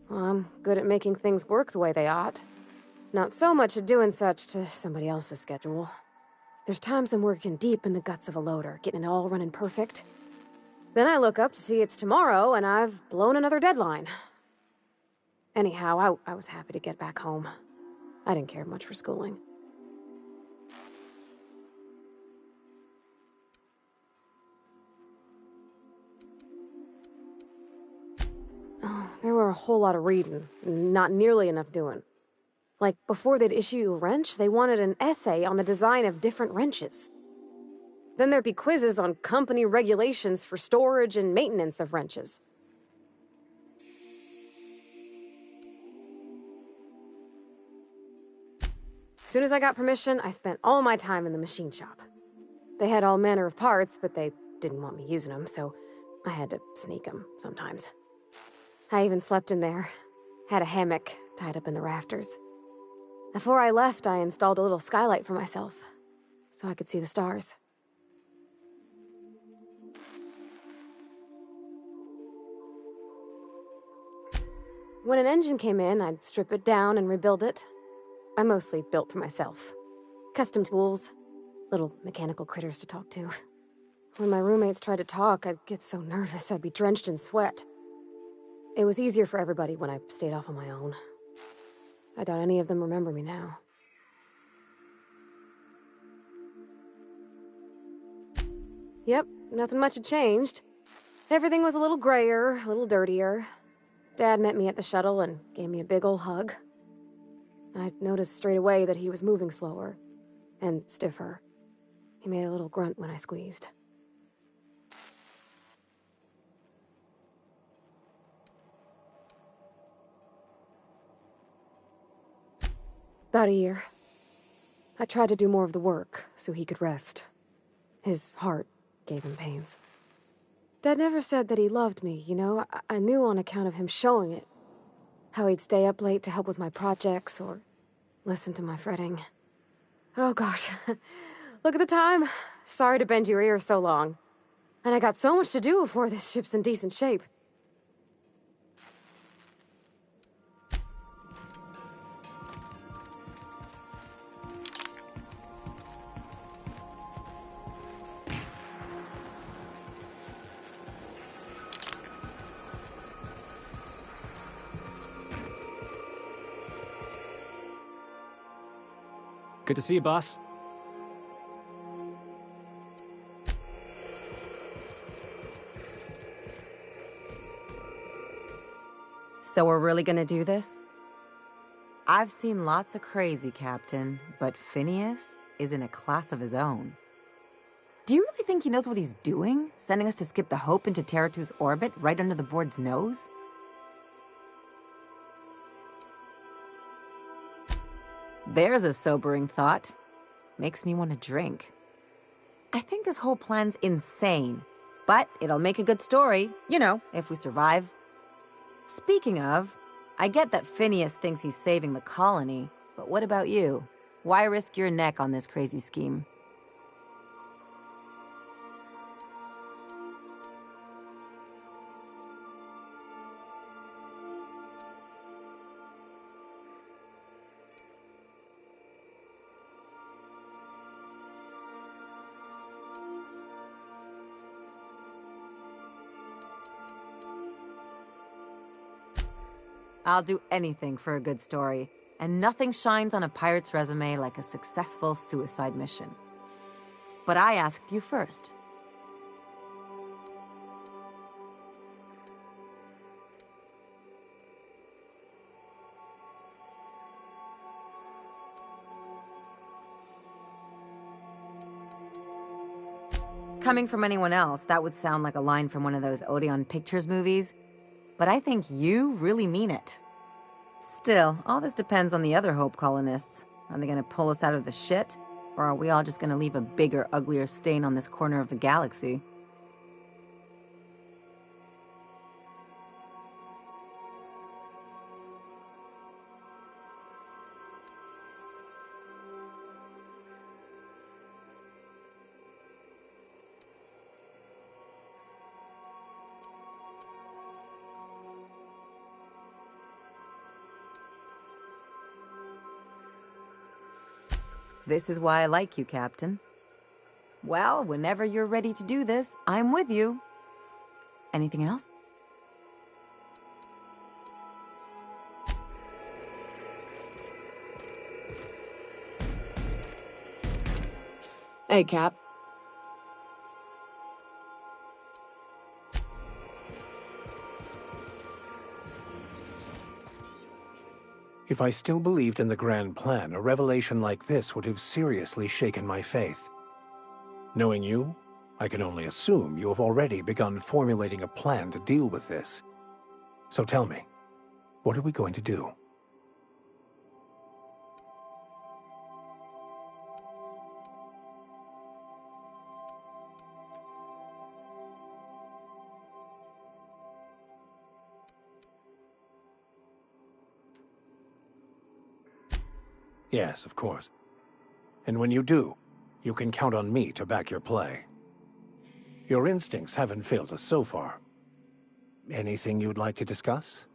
Speaker 5: Well, I'm good at making things work the way they ought. Not so much at doing such to somebody else's schedule. There's times I'm working deep in the guts of a loader, getting it all running perfect. Then I look up to see it's tomorrow and I've blown another deadline. Anyhow, I was happy to get back home. I didn't care much for schooling. There were a whole lot of reading, not nearly enough doing. Like, before they'd issue you a wrench, they wanted an essay on the design of different wrenches. Then there'd be quizzes on company regulations for storage and maintenance of wrenches. As soon as I got permission, I spent all my time in the machine shop. They had all manner of parts, but they didn't want me using them, so I had to sneak them sometimes. I even slept in there. Had a hammock tied up in the rafters. Before I left, I installed a little skylight for myself, so I could see the stars. When an engine came in, I'd strip it down and rebuild it. I mostly built for myself. Custom tools, little mechanical critters to talk to. When my roommates tried to talk, I'd get so nervous I'd be drenched in sweat. It was easier for everybody when I stayed off on my own. I doubt any of them remember me now. Yep, nothing much had changed. Everything was a little grayer, a little dirtier. Dad met me at the shuttle and gave me a big ol' hug. I noticed straight away that he was moving slower and stiffer. He made a little grunt when I squeezed. About a year. I tried to do more of the work so he could rest. His heart gave him pains. Dad never said that he loved me, you know? I knew on account of him showing it. How he'd stay up late to help with my projects or listen to my fretting. Oh gosh, look at the time. Sorry to bend your ears so long. And I got so much to do before this ship's in decent shape.
Speaker 2: Good to see you, boss.
Speaker 3: So we're really gonna do this? I've seen lots of crazy, Captain, but Phineas is in a class of his own. Do you really think he knows what he's doing? Sending us to skip the Hope into Terra 2's orbit right under the board's nose? There's a sobering thought. Makes me want to drink. I think this whole plan's insane, but it'll make a good story, you know, if we survive. Speaking of, I get that Phineas thinks he's saving the colony, but what about you? Why risk your neck on this crazy scheme? I'll do anything for a good story, and nothing shines on a pirate's resume like a successful suicide mission. But I asked you first. Coming from anyone else, that would sound like a line from one of those Odeon Pictures movies. But I think you really mean it. Still, all this depends on the other Hope colonists. Are they gonna pull us out of the shit? Or are we all just gonna leave a bigger, uglier stain on this corner of the galaxy? This is why I like you, Captain. Well, whenever you're ready to do this, I'm with you. Anything else?
Speaker 15: Hey, Cap.
Speaker 6: If I still believed in the grand plan, a revelation like this would have seriously shaken my faith. Knowing you, I can only assume you have already begun formulating a plan to deal with this. So tell me, what are we going to do? Yes, of course. And when you do, you can count on me to back your play. Your instincts haven't failed us so far. Anything you'd like to discuss?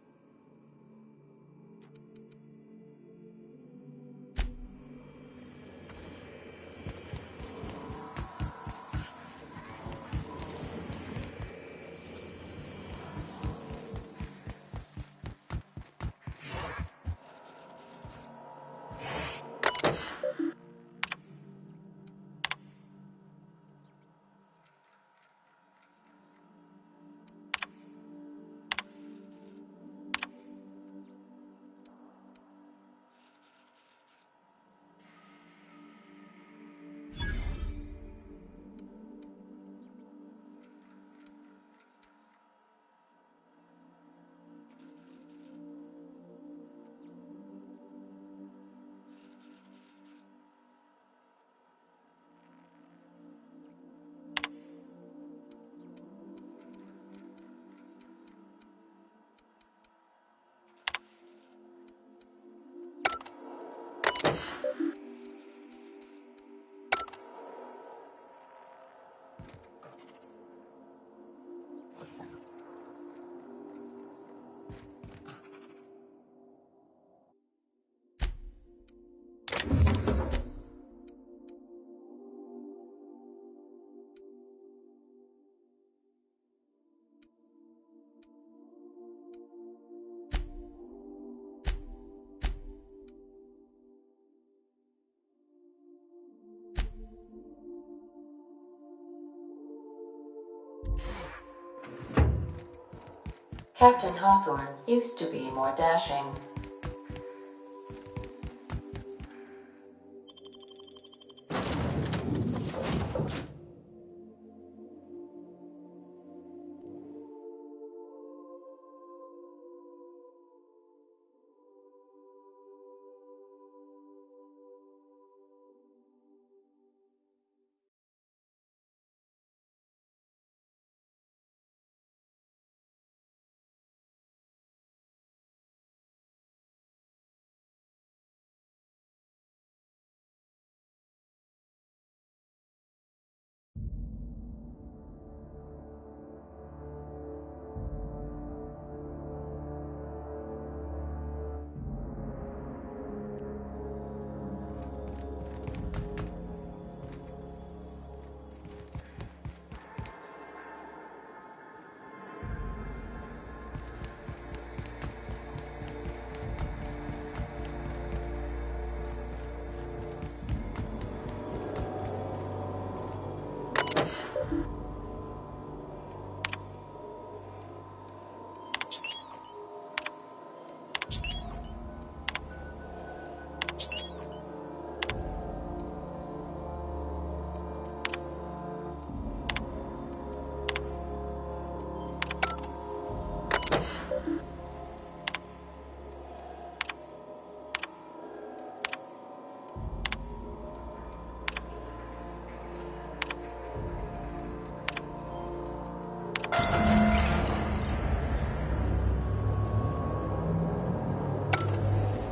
Speaker 1: Captain Hawthorne used to be more dashing.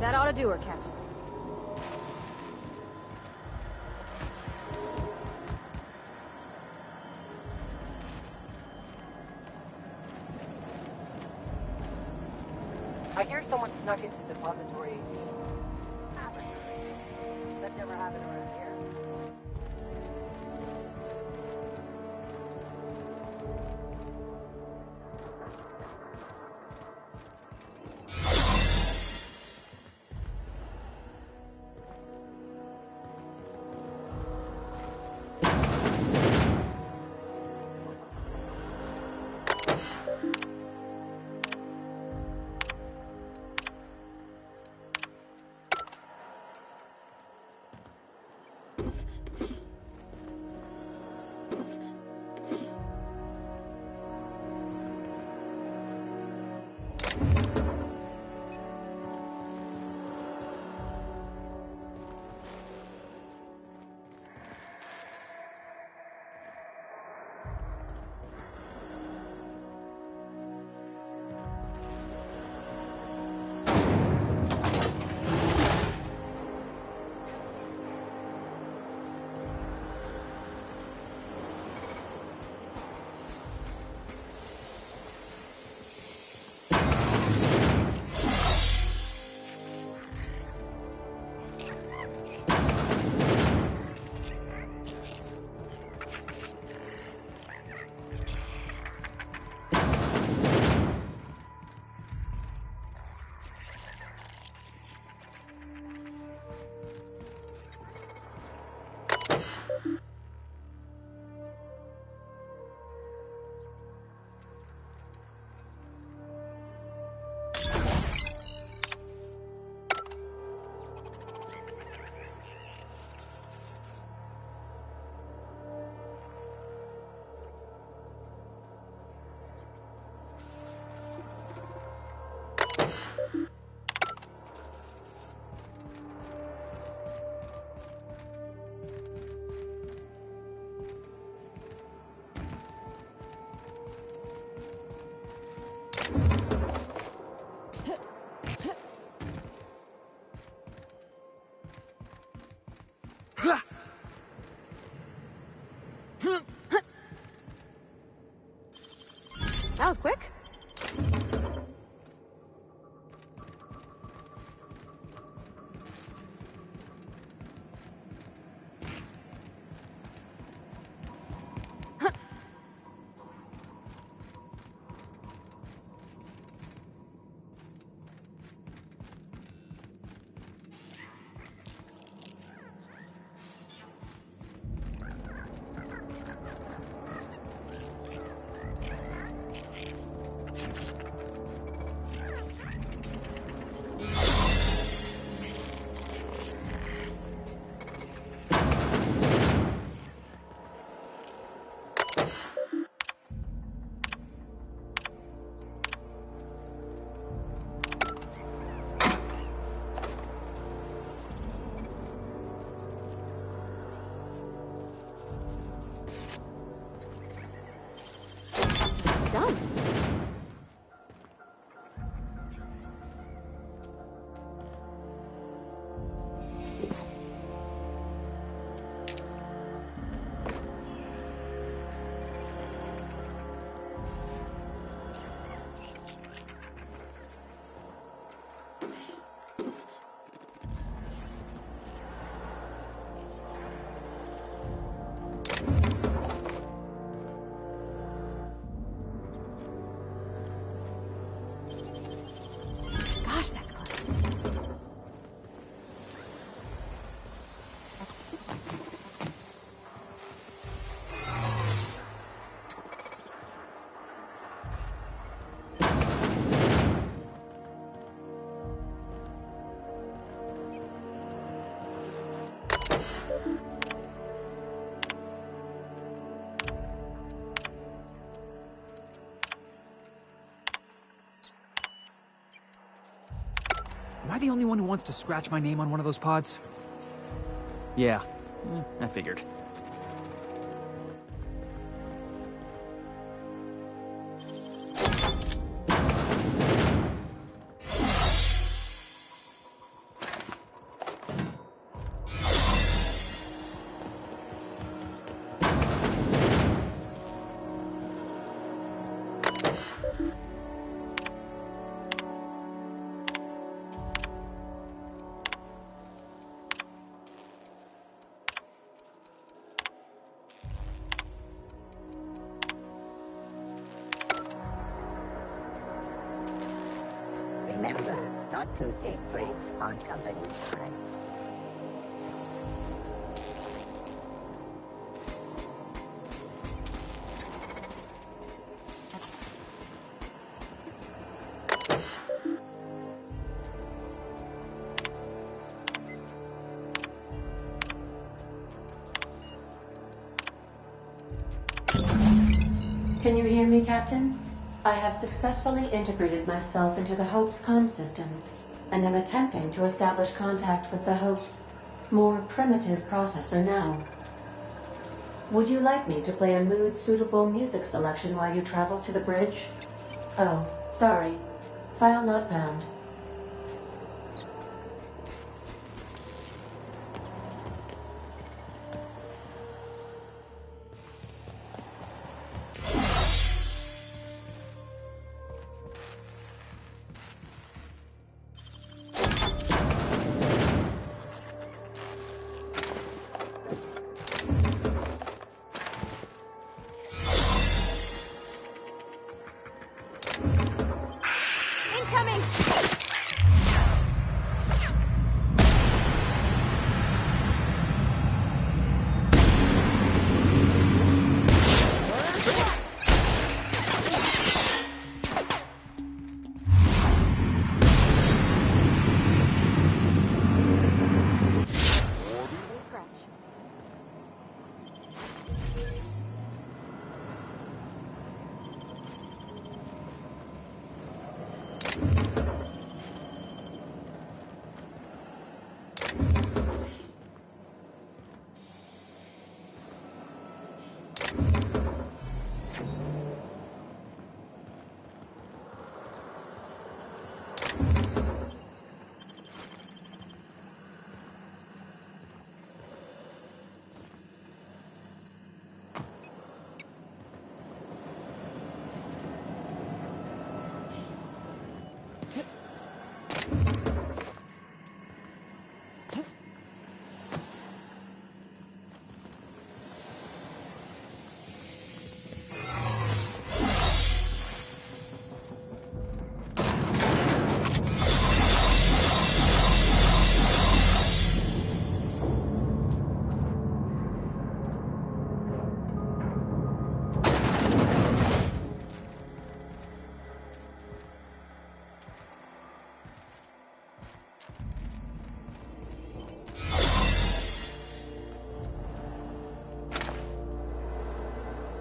Speaker 5: That ought to do her, Captain.
Speaker 10: I hear someone snuck into Depository 18. That never happened around here.
Speaker 5: That was quick. Done. Gosh, that's close.
Speaker 2: Am I the only one who wants to scratch my name on one of those pods? Yeah, I figured.
Speaker 14: Remember not to take breaks on company time.
Speaker 1: Can you hear me, Captain? I have successfully integrated myself into the Hope's comm systems, and am attempting to establish contact with the Hope's more primitive processor now. Would you like me to play a mood-suitable music selection while you travel to the bridge? Oh, sorry. File not found.
Speaker 5: Incoming!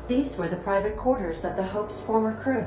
Speaker 1: These were the private quarters of the Hope's former crew.